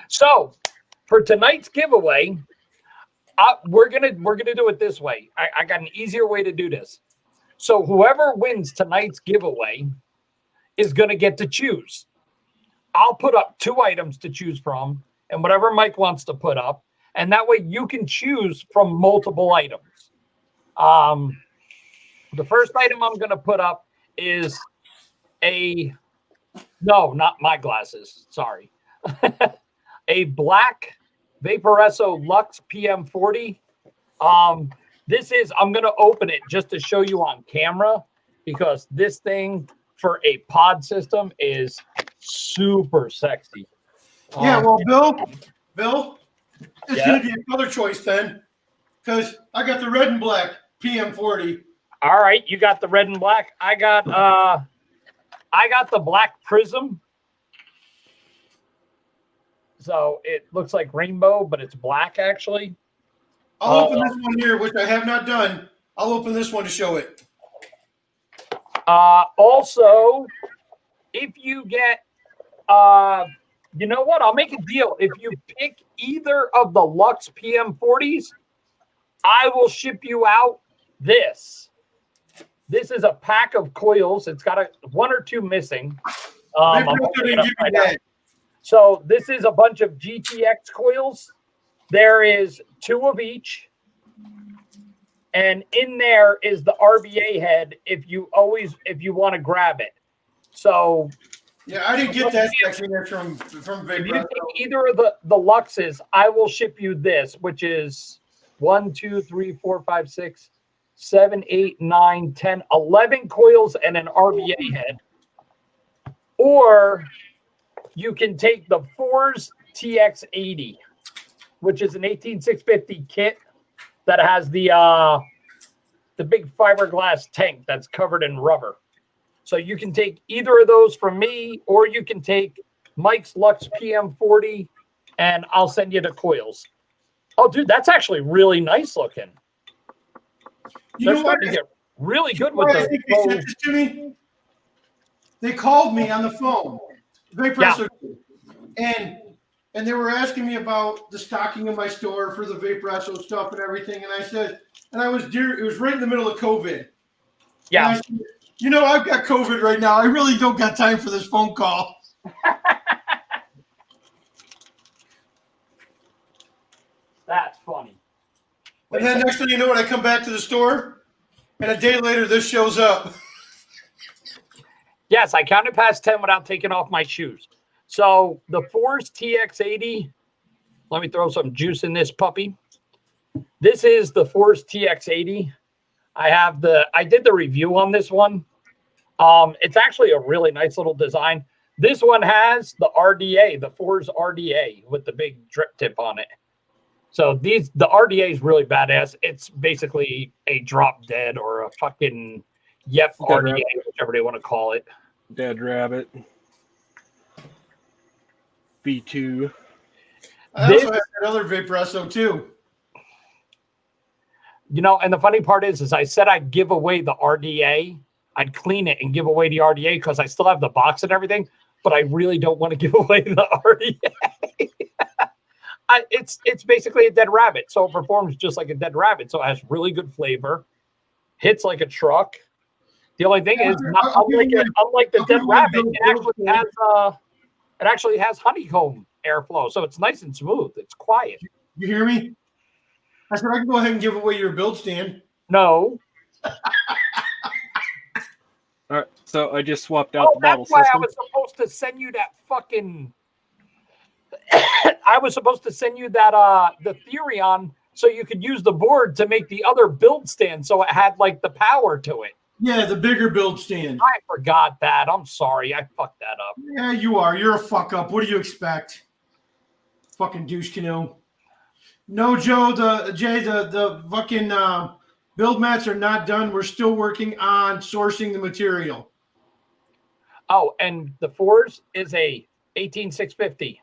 So for tonight's giveaway, we're gonna do it this way. I got an easier way to do this. So whoever wins tonight's giveaway is gonna get to choose. I'll put up 2 items to choose from, and whatever Mike wants to put up, and that way you can choose from multiple items. The first item I'm gonna put up is not my glasses. Sorry. A black Vaporesso Lux PM40. I'm going to open it just to show you on camera because this thing for a pod system is super sexy.
Yeah, well, Bill, it's going to be a color choice then because I got the red and black PM40.
All right, you got the red and black. I got the black Prism. So it looks like rainbow, but it's black actually.
I'll open this one here, which I have not done. I'll open this one to show it.
Also, if you get, you know what? I'll make a deal. If you pick either of the Lux PM40s, I will ship you out this. This is a pack of coils. It's got 1 or 2 missing. I'm looking it up right now. So this is a bunch of GTX coils. There is 2 of each. And in there is the RBA head if you want to grab it. So
yeah, I didn't get that section there from Vape.
If you take either of the Luxes, I will ship you this, which is 1, 2, 3, 4, 5, 6, 7, 8, 9, 10, 11 coils and an RBA head. Or you can take the Force TX80, which is an 18650 kit that has the big fiberglass tank that's covered in rubber. So you can take either of those from me, or you can take Mike's Lux PM40, and I'll send you the coils. Oh, dude, that's actually really nice looking. They're starting to get really good with
I think they sent this to me. They called me on the phone, Vape and they were asking me about the stocking in my store for the Vape Resso stuff and everything. And I said, it was right in the middle of COVID.
Yeah.
I said, I've got COVID right now. I really don't got time for this phone call.
That's funny.
And then next thing you know, when I come back to the store, and a day later, this shows up.
Yes, I counted past 10 without taking off my shoes. So the Force TX80, let me throw some juice in this puppy. This is the Force TX80. I did the review on this one. It's actually a really nice little design. This one has the RDA, the Force RDA with the big drip tip on it. So the RDA is really badass. It's basically a drop dead or a fucking RDA, whichever they want to call it.
Dead rabbit. V2.
I also have another Vape Resso too.
And the funny part is I said I'd give away the RDA. I'd clean it and give away the RDA because I still have the box and everything, but I really don't want to give away the RDA. It's basically a dead rabbit, so it performs just like a dead rabbit. So it has really good flavor, hits like a truck. The only thing is, unlike the dead rabbit, it actually has honeycomb airflow, so it's nice and smooth. It's quiet.
You hear me? I said I can go ahead and give away your build stand.
No.
All right, so I just swapped out the bottle
system.
system.
I was supposed to send you that fucking. I was supposed to send you that the Therion so you could use the board to make the other build stand, so it had like the power to it.
Yeah, the bigger build stand.
I forgot that. I'm sorry. I fucked that up.
Yeah, you are. You're a fuck up. What do you expect? Fucking douche canoe. No, Joe, the fucking build mats are not done. We're still working on sourcing the material.
Oh, and the Force is a 18650.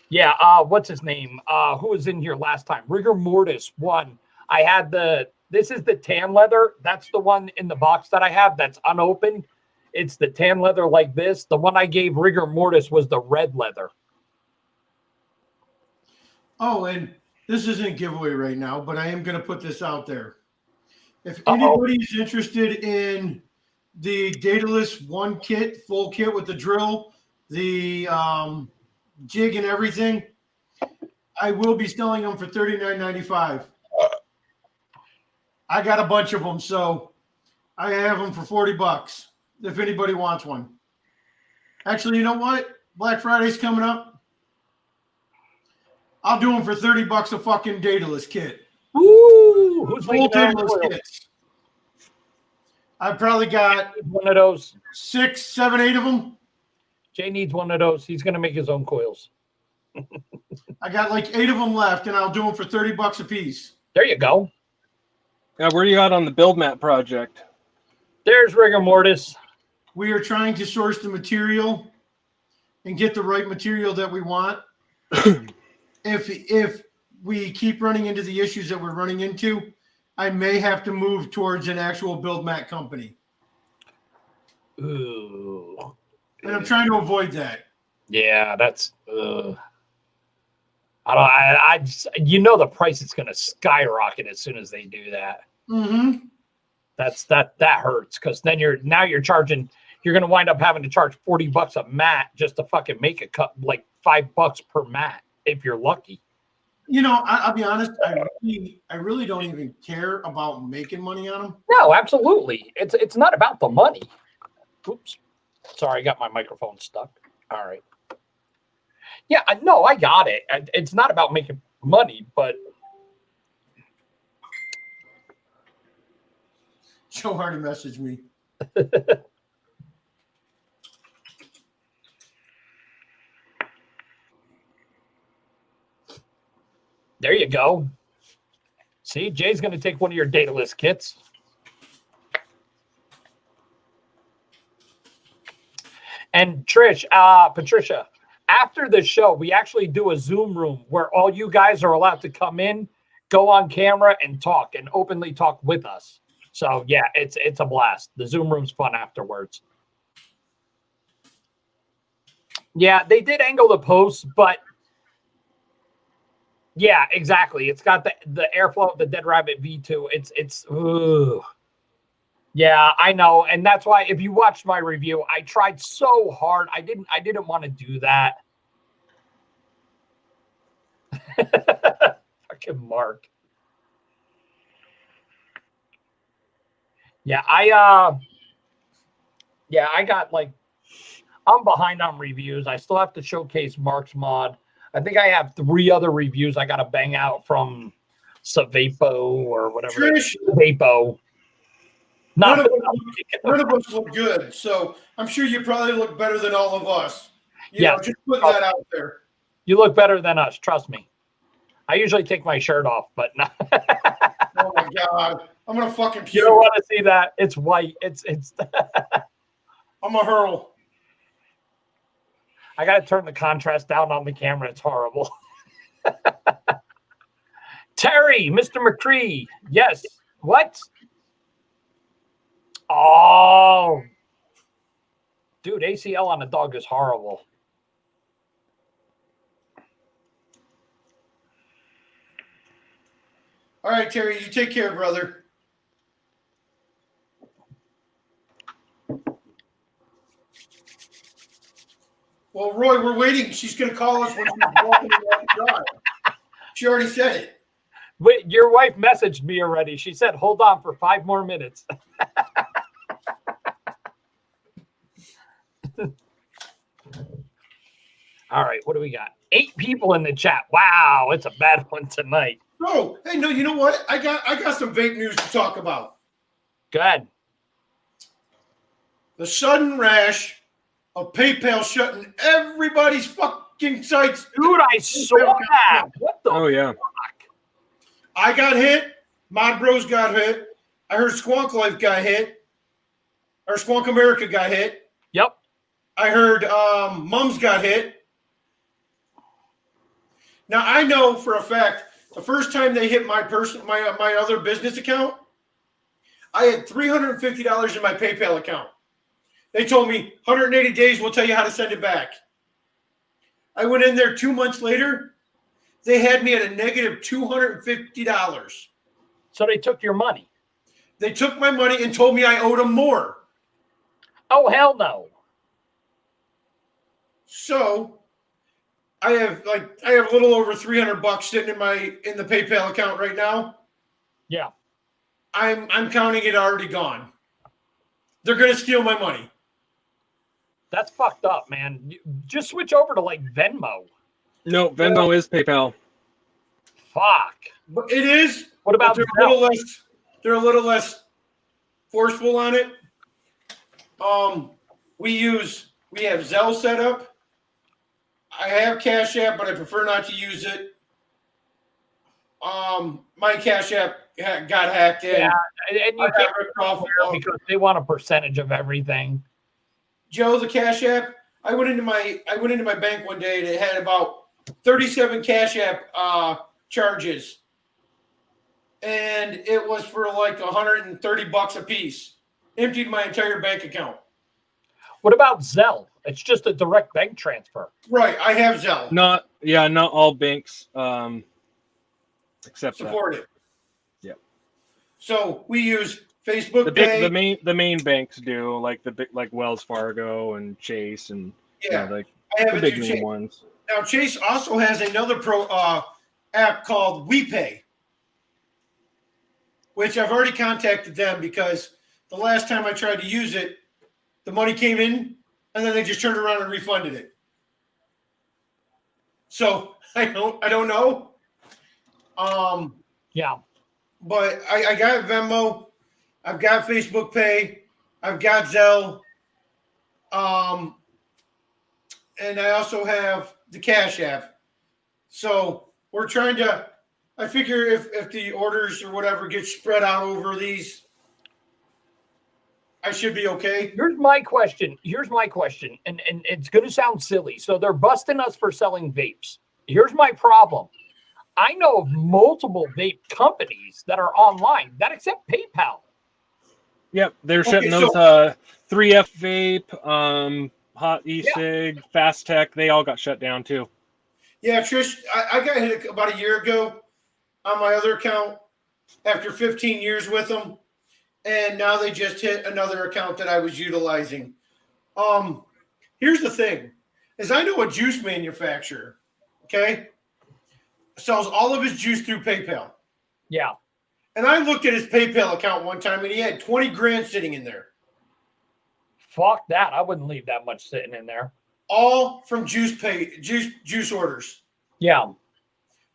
Yeah, what's his name? Who was in here last time? Rigor Mortis won. I had this is the tan leather. That's the one in the box that I have that's unopened. It's the tan leather like this. The one I gave Rigor Mortis was the red leather.
Oh, and this isn't a giveaway right now, but I am going to put this out there. If anybody's interested in the Daedalus 1 kit, full kit with the drill, the jig and everything, I will be selling them for $39.95. I got a bunch of them, so I have them for $40 if anybody wants one. Actually, you know what? Black Friday's coming up. I'll do them for $30 a fucking Daedalus kit.
Ooh, who's
full Daedalus kits? I've probably got
one of those
6, 7, 8 of them.
Jay needs one of those. He's going to make his own coils.
I got like 8 of them left, and I'll do them for $30 a piece.
There you go.
Now, where are you at on the build mat project?
There's Rigor Mortis.
We are trying to source the material and get the right material that we want. If we keep running into the issues that we're running into, I may have to move towards an actual build mat company.
Ooh.
And I'm trying to avoid that.
Yeah, that's. I just, the price is going to skyrocket as soon as they do that.
Mm-hmm.
That hurts because then you're charging. You're gonna wind up having to charge $40 a mat just to fucking make a cup, like $5 per mat if you're lucky.
You know, I'll be honest. I really don't even care about making money on them.
No, absolutely. It's not about the money. Oops, sorry, I got my microphone stuck. All right. Yeah, no, I got it. It's not about making money, but
Joe Hardy messaged me.
There you go. See, Jay's going to take one of your data list kits. And Trish, Patricia, after the show, we actually do a Zoom room where all you guys are allowed to come in, go on camera, and talk and openly talk with us. So yeah, it's a blast. The Zoom room's fun afterwards. Yeah, they did angle the posts, but yeah, exactly. It's got the airflow of the Dead Rabbit V2. It's ugh. Yeah, I know. And that's why if you watched my review, I tried so hard. I didn't want to do that. Fucking Mark. Yeah, I got like, I'm behind on reviews. I still have to showcase Mark's mod. I think I have 3 other reviews I got to bang out from Vapo or whatever.
Trish,
Vapo.
None of us look good, so I'm sure you probably look better than all of us. You know, just putting that out there.
You look better than us, trust me. I usually take my shirt off, but no.
Oh my god, I'm gonna fucking puke.
You don't want to see that. It's white. It's.
I'm a hurl.
I got to turn the contrast down on the camera. It's horrible. Terry, Mr. McCree. Yes. What? Oh. Dude, ACL on a dog is horrible.
All right, Terry, you take care, brother. Well, Roy, we're waiting. She's going to call us when she's walking around the drive. She already said it.
Wait, your wife messaged me already. She said, hold on for 5 more minutes. All right, what do we got? 8 people in the chat. Wow, it's a bad one tonight.
Oh, hey, no, you know what? I got some vape news to talk about.
Go ahead.
The sudden rash of PayPal shutting everybody's fucking sites.
Dude, I saw that. What the
fuck?
I got hit. Mod Bros got hit. I heard Squonk Life got hit. Or Squonk America got hit.
Yep.
I heard Mums got hit. Now, I know for a fact, the first time they hit my other business account, I had $350 in my PayPal account. They told me 180 days, we'll tell you how to send it back. I went in there 2 months later. They had me at a negative $250.
So they took your money.
They took my money and told me I owed them more.
Oh, hell no.
So I have a little over $300 sitting in the PayPal account right now.
Yeah.
I'm counting it already gone. They're going to steal my money.
That's fucked up, man. Just switch over to like Venmo.
No, Venmo is PayPal.
Fuck.
But it is.
What about
they're a little less forceful on it. We have Zelle set up. I have Cash App, but I prefer not to use it. My Cash App got hacked in.
Yeah, and you can't rip off because they want a percentage of everything.
Joe, the Cash App. I went into my bank one day and it had about 37 Cash App charges, and it was for like $130 a piece. Emptied my entire bank account.
What about Zelle? It's just a direct bank transfer.
Right, I have Zelle.
Not all banks accept
support
that.
it.
Yep.
So we use Facebook
The
Pay.
the main banks do, like Wells Fargo and Chase and
Yeah,
like
I have
the
it
big
through
name
Chase.
ones.
Now Chase also has another app called WePay, which I've already contacted them because the last time I tried to use it, the money came in and then they just turned around and refunded it. So I don't know.
Yeah.
But I got Venmo, I've got Facebook Pay, I've got Zelle, and I also have the Cash App. So we're trying to. I figure if the orders or whatever get spread out over these, I should be okay.
Here's my question. And it's going to sound silly. So they're busting us for selling vapes. Here's my problem. I know of multiple vape companies that are online that accept PayPal.
Yep, they're
Okay,
shutting those
so
3F Vape, Hot E-Cig, Fast Tech. They all got shut down too.
yeah, Trish, I got hit about a year ago on my other account after 15 years with them, and now they just hit another account that I was utilizing. Here's the thing: is I know a juice manufacturer, okay, sells all of his juice through PayPal.
Yeah.
And I looked at his PayPal account one time, and he had 20 grand sitting in there,
Fuck that. I wouldn't leave that much sitting in there.
all from juice orders.
Yeah.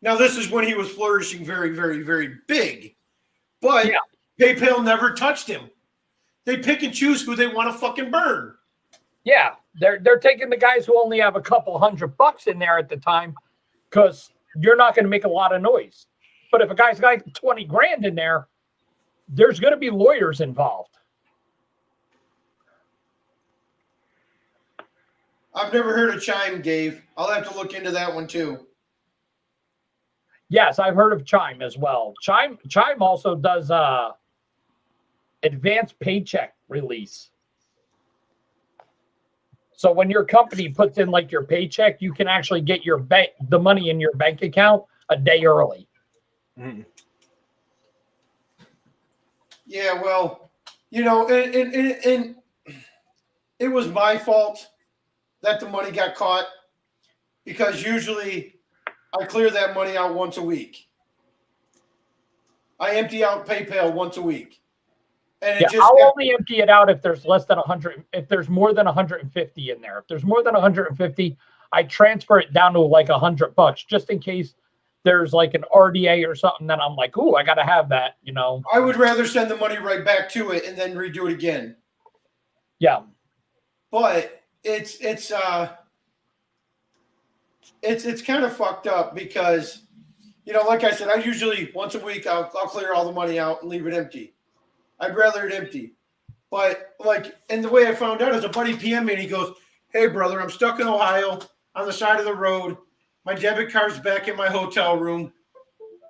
Now this is when he was flourishing very, very, very big, but
Yeah.
PayPal never touched him. They pick and choose who they want to fucking burn.
Yeah. They're taking the guys who only have a couple $100 in there at the time because you're not going to make a lot of noise. But if a guy's got 20 grand in there, there's going to be lawyers involved.
I've never heard of Chime, Dave. I'll have to look into that one too.
Yes, I've heard of Chime as well. Chime also does advanced paycheck release. So when your company puts in like your paycheck, you can actually get the money in your bank account a day early.
Mm.
Yeah, well, and it was my fault that the money got caught because usually I clear that money out once a week. I empty out PayPal once a week. And
I'll only empty it out if there's less than 100, if there's more than 150 in there. If there's more than 150, I transfer it down to like $100 just in case there's like an RDA or something that I'm like, ooh, I got to have that,
I would rather send the money right back to it and then redo it again.
Yeah.
But it's kind of fucked up because, like I said, I usually once a week I'll clear all the money out and leave it empty. I'd rather it empty. But and the way I found out is a buddy PM me and he goes, "Hey brother, I'm stuck in Ohio on the side of the road. My debit card's back in my hotel room,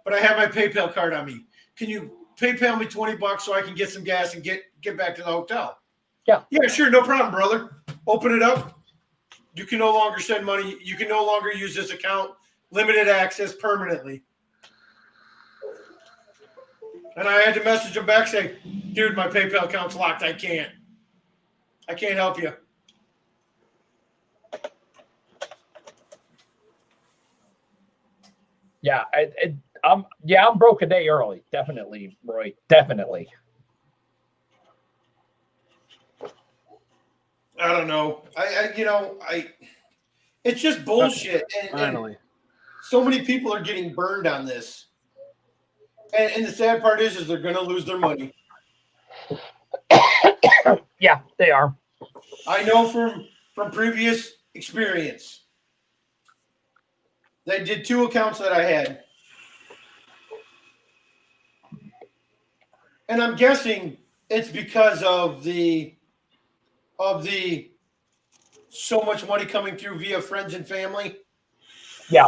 but I have my PayPal card on me. Can you PayPal me $20 so I can get some gas and get back to the hotel?"
Yeah.
Yeah, sure, no problem, brother. Open it up. You can no longer send money. You can no longer use this account. Limited access permanently. And I had to message him back saying, "Dude, my PayPal account's locked. I can't help you."
Yeah. I'm broke a day early. Definitely, Roy. Definitely.
I don't know. It's just bullshit. And so many people are getting burned on this. And the sad part is they're going to lose their money.
Yeah, they are.
I know from previous experience. They did 2 accounts that I had. And I'm guessing it's because of the so much money coming through via friends and family.
Yeah.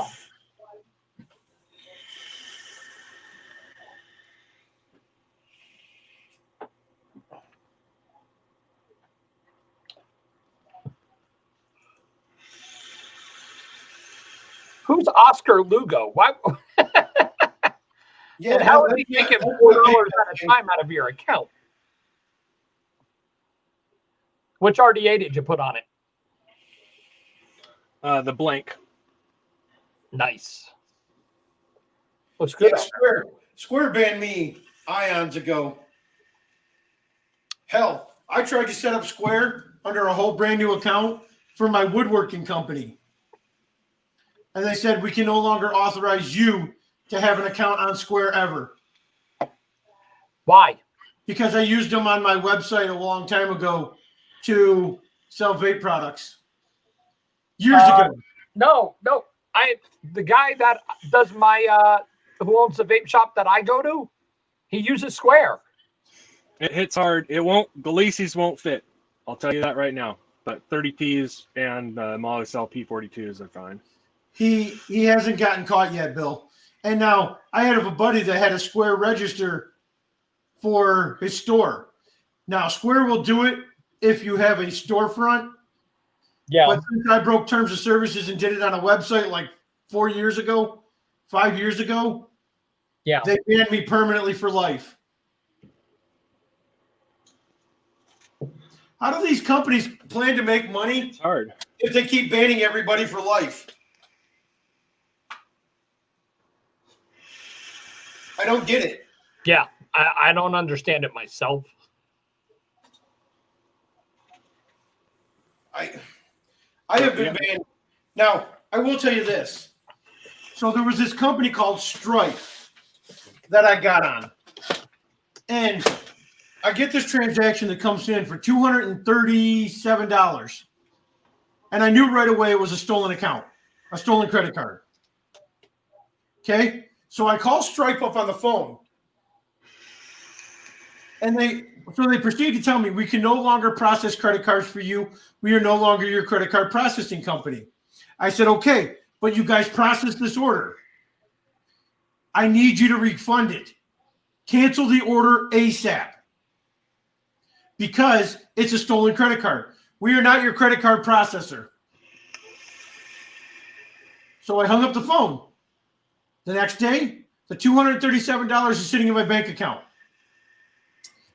Who's Oscar Lugo? Why?
Yeah,
And how would he
that's-
make it
that's
$4
what
at a time out of your account? Which RDA did you put on it?
The blank.
Nice. Looks good.
Yeah, Square banned me ions ago. Hell, I tried to set up Square under a whole brand new account for my woodworking company. And they said, we can no longer authorize you to have an account on Square ever.
Why?
Because I used them on my website a long time ago to sell vape products. Years ago.
No. The guy that does my who owns the vape shop that I go to, he uses Square.
It hits hard. It won't. The Lacey's won't fit. I'll tell you that right now. But 30Ps and Molly-Cell P42s are fine.
He hasn't gotten caught yet, Bill. And now I had a buddy that had a Square register for his store. Now Square will do it if you have a storefront.
Yeah.
But since I broke terms of services and did it on a website like 5 years ago,
Yeah.
they banned me permanently for life. How do these companies plan to make money
It's hard.
if they keep banning everybody for life? I don't get it.
Yeah. I don't understand it myself.
I have been banned. Now, I will tell you this. So there was this company called Stripe that I got on. And I get this transaction that comes in for $237. And I knew right away it was a stolen account, a stolen credit card. Okay? So I call Stripe up on the phone. And they proceed to tell me, we can no longer process credit cards for you. We are no longer your credit card processing company. I said, okay, but you guys processed this order. I need you to refund it. Cancel the order ASAP. Because it's a stolen credit card. We are not your credit card processor. So I hung up the phone. The next day, the $237 is sitting in my bank account.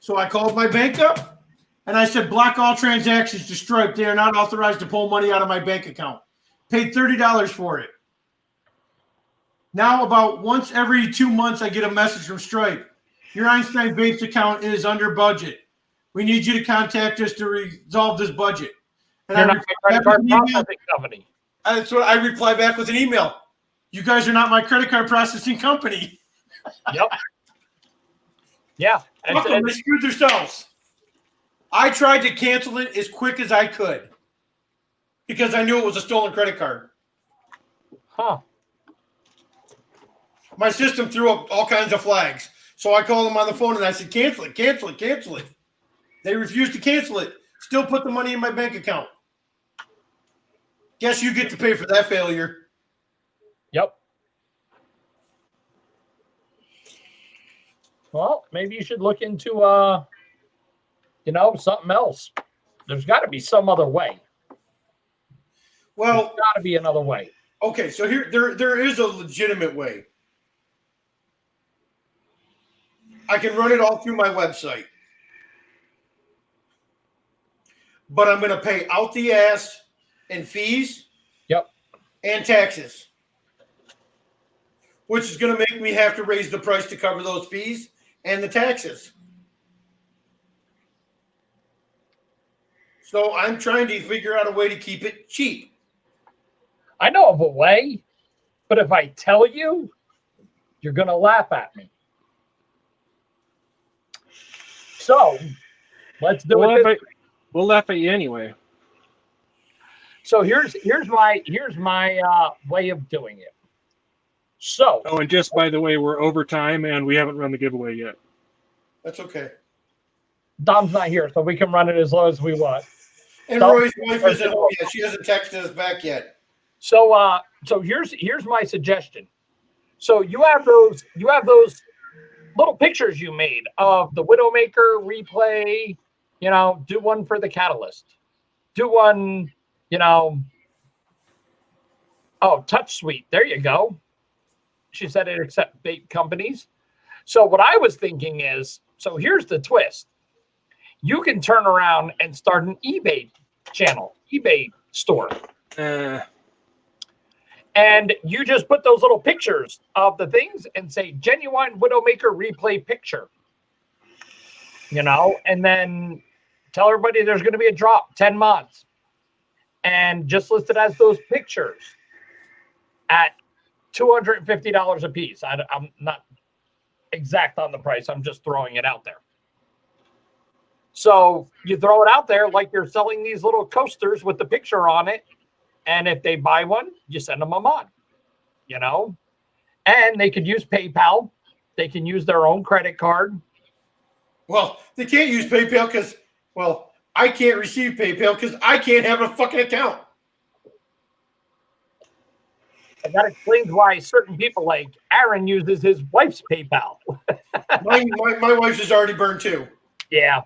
So I called my bank up and I said, block all transactions to Stripe. They are not authorized to pull money out of my bank account. Paid $30 for it. Now about once every 2 months, I get a message from Stripe. Your Einstein Vapes account is under budget. We need you to contact us to resolve this budget. And
You're not my credit card processing company.
That's what I reply back with an email. You guys are not my credit card processing company.
Yep. Yeah.
Fuck them, they screwed themselves. I tried to cancel it as quick as I could because I knew it was a stolen credit card.
Huh.
My system threw up all kinds of flags. So I called them on the phone and I said, cancel it, cancel it, cancel it. They refused to cancel it. Still put the money in my bank account. Guess you get to pay for that failure.
Yep. Well, maybe you should look into something else. There's got to be some other way.
Well,
there's got to be another way.
Okay, so here there is a legitimate way. I can run it all through my website. But I'm going to pay out the ass in fees.
Yep.
And taxes. Which is going to make me have to raise the price to cover those fees and the taxes. So I'm trying to figure out a way to keep it cheap.
I know of a way, but if I tell you, you're going to laugh at me. So let's do it.
We'll laugh at you anyway.
So here's my way of doing it. So.
Oh, and just by the way, we're over time and we haven't run the giveaway yet.
That's okay.
Dom's not here, so we can run it as low as we want.
And Roy's wife isn't home yet. She hasn't texted us back yet.
So here's my suggestion. So you have those little pictures you made of the Widowmaker replay. Do one for the Catalyst. Do one. Touch Suite. There you go. She said it accepts vape companies. So what I was thinking is, so here's the twist. You can turn around and start an eBay channel, eBay store. And you just put those little pictures of the things and say, genuine Widowmaker replay picture. You know, and then tell everybody there's going to be a drop, 10 months. And just list it as those pictures at $250 a piece. I'm not exact on the price. I'm just throwing it out there. So you throw it out there like you're selling these little coasters with the picture on it. And if they buy one, you send them a mod, you know, and they could use PayPal. They can use their own credit card.
Well, they can't use PayPal because, well, I can't receive PayPal because I can't have a fucking account.
And that explains why certain people like Aaron uses his wife's PayPal.
my wife's is already burned too.
Yeah.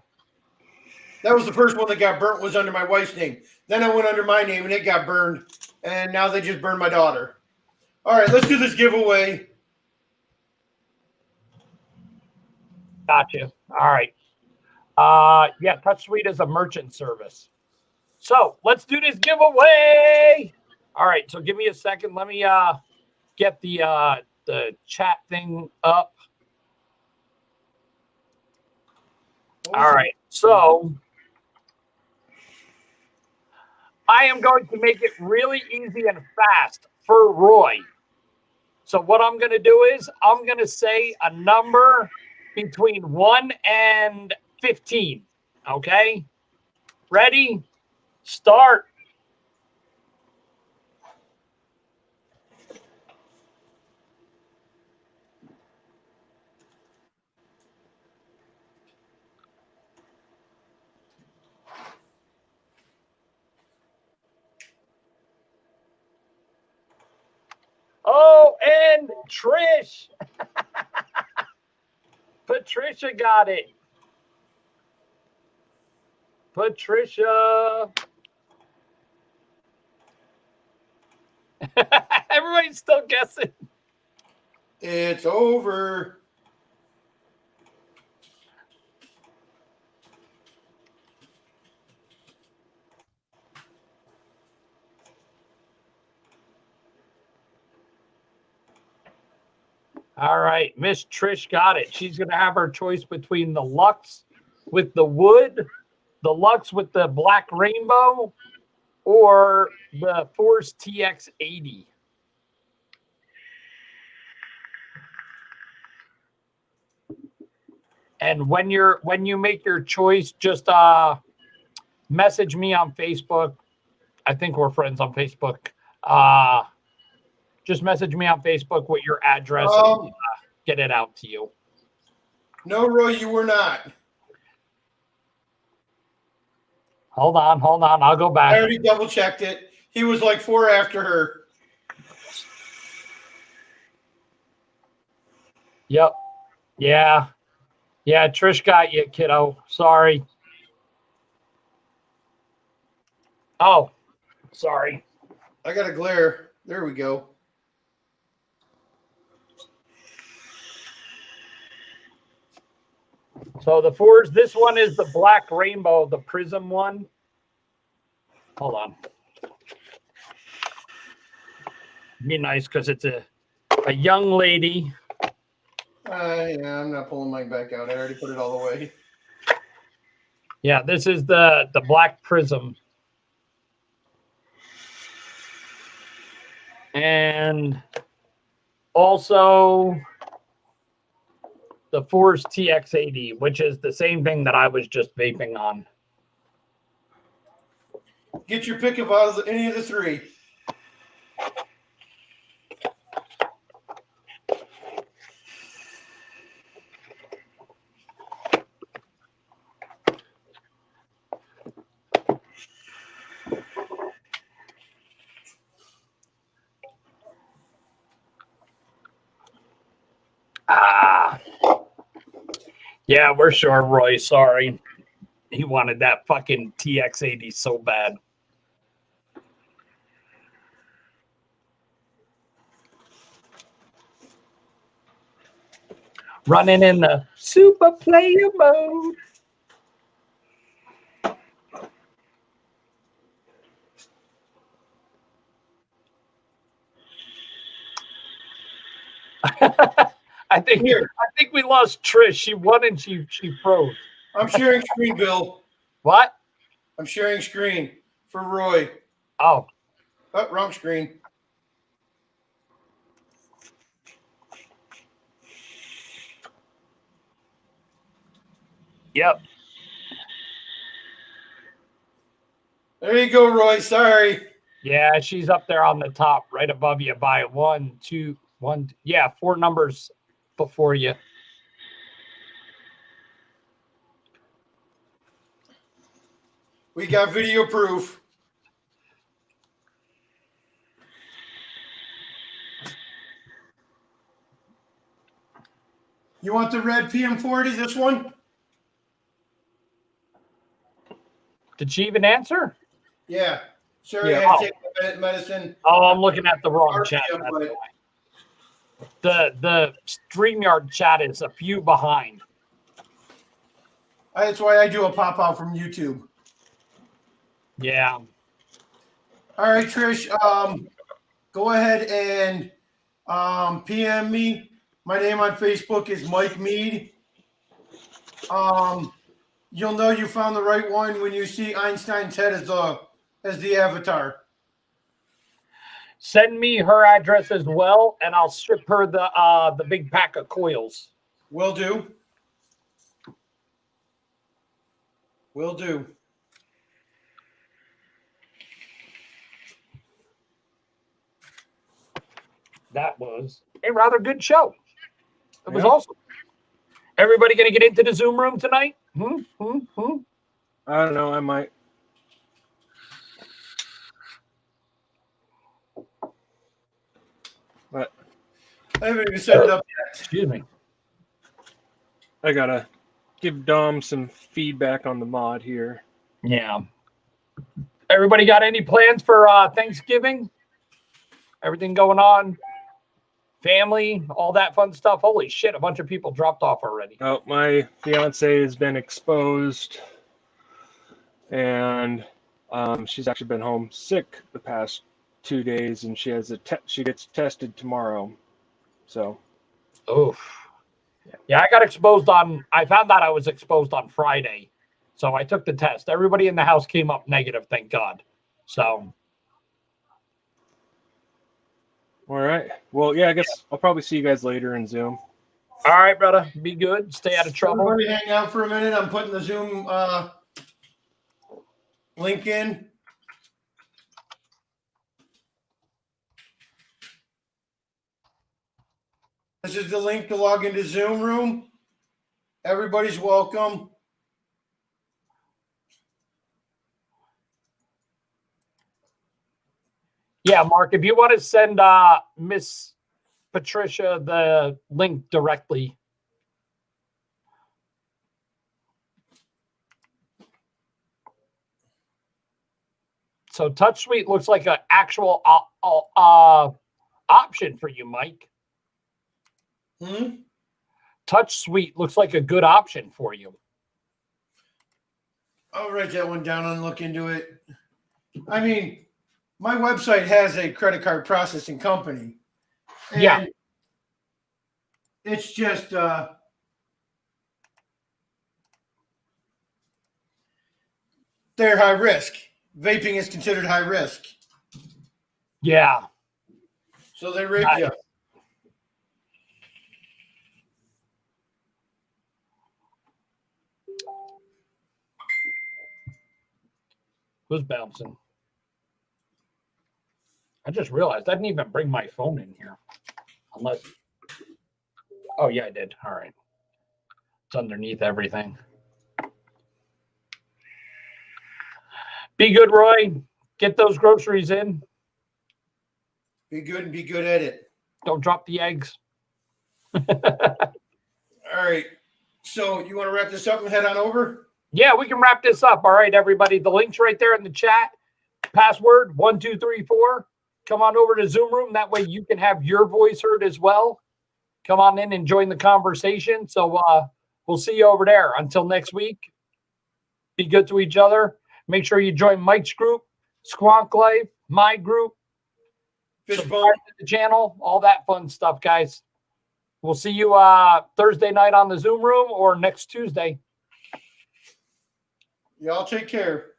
That was the first one that got burnt, was under my wife's name. Then I went under my name and it got burned. And now they just burned my daughter. All right, let's do this giveaway.
Gotcha. All right. Yeah, TouchSuite is a merchant service. So let's do this giveaway. All right, so give me a second. Let me get the chat thing up. All right, so I am going to make it really easy and fast for Roy. So what I'm going to do is I'm going to say a number between 1 and 15. Okay? Ready? Start. Oh, and Trish. Patricia got it. Patricia. Everybody's still guessing.
It's over.
All right, Miss Trish got it. She's going to have her choice between the Lux with the wood, the Lux with the black rainbow, or the Force TX80. And when you make your choice, just message me on Facebook. I think we're friends on Facebook. Just message me on Facebook with your address and get it out to you.
No, Roy, you were not.
Hold on. I'll go back.
I already double checked it. He was like 4 after her.
Yep. Yeah. Trish got you, kiddo. Sorry. Oh, sorry.
I got a glare. There we go.
So the fours, this one is the black rainbow, the prism one. Hold on. Be nice because it's a young lady.
Yeah, I'm not pulling mine back out. I already put it all away.
Yeah, this is the black prism. And also the Force TX80, which is the same thing that I was just vaping on.
Get your pick of out of any of the three.
Yeah, we're sure, Roy. Sorry. He wanted that fucking TX80 so bad. Running in the super player mode. I think we lost Trish. She won and she froze.
I'm sharing screen, Bill.
What?
I'm sharing screen for Roy.
Oh,
wrong screen.
yep.
There you go, Roy. Sorry.
Yeah, she's up there on the top, right above you by 1, 2, 1. Yeah, 4 numbers before you.
We got video proof. You want the red PM40, this one?
Did she even answer?
Yeah. Sorry,
Yeah.
I had to take my medicine.
Oh, I'm looking at the wrong chat.
RPM,
The StreamYard chat is a few behind.
That's why I do a pop out from YouTube.
Yeah.
All right, Trish. Go ahead and PM me. My name on Facebook is Mike Mead. You'll know you found the right one when you see Einstein's head as the avatar.
Send me her address as well, and I'll ship her the big pack of coils.
Will do. Will do.
That was a rather good show. It was awesome. Everybody going to get into the Zoom room tonight?
I don't know. I might. But
I haven't even set it up yet.
Excuse me.
I gotta give Dom some feedback on the mod here.
Yeah. Everybody got any plans for Thanksgiving? Everything going on? Family, all that fun stuff. Holy shit, a bunch of people dropped off already.
Oh, my fiance has been exposed, and she's actually been home sick the past 2 days, and she has she gets tested tomorrow. So,
yeah, I got exposed I found out I was exposed on Friday, so I took the test. Everybody in the house came up negative, thank God. So,
all right. Well, yeah, I guess I'll probably see you guys later in Zoom.
all right, brother. Be good. Stay out of trouble.
Everybody hang out for a minute. I'm putting the Zoom link in. This is the link to log into Zoom room. Everybody's welcome.
Yeah, Mark, if you want to send Miss Patricia the link directly. So Touch Suite looks like an actual option for you, Mike. Touch Suite looks like a good option for you.
I'll write that one down and look into it. I mean, my website has a credit card processing company. And
yeah.
It's just they're high risk. Vaping is considered high risk.
Yeah.
So they rape you.
Who's bouncing? I just realized I didn't even bring my phone in here. Unless. Oh, yeah, I did. All right. It's underneath everything. Be good, Roy. Get those groceries in.
Be good and be good at it.
Don't drop the eggs.
All right. So you want to wrap this up and head on over?
Yeah, we can wrap this up. All right, everybody. The link's right there in the chat. Password 1234. Come on over to Zoom room. That way you can have your voice heard as well. come on in and join the conversation. So we'll see you over there. Until next week, be good to each other. Make sure you join Mike's group, Squonk Life, my group, subscribe to the channel, all that fun stuff, guys. We'll see you Thursday night on the Zoom room or next Tuesday.
Y'all take care.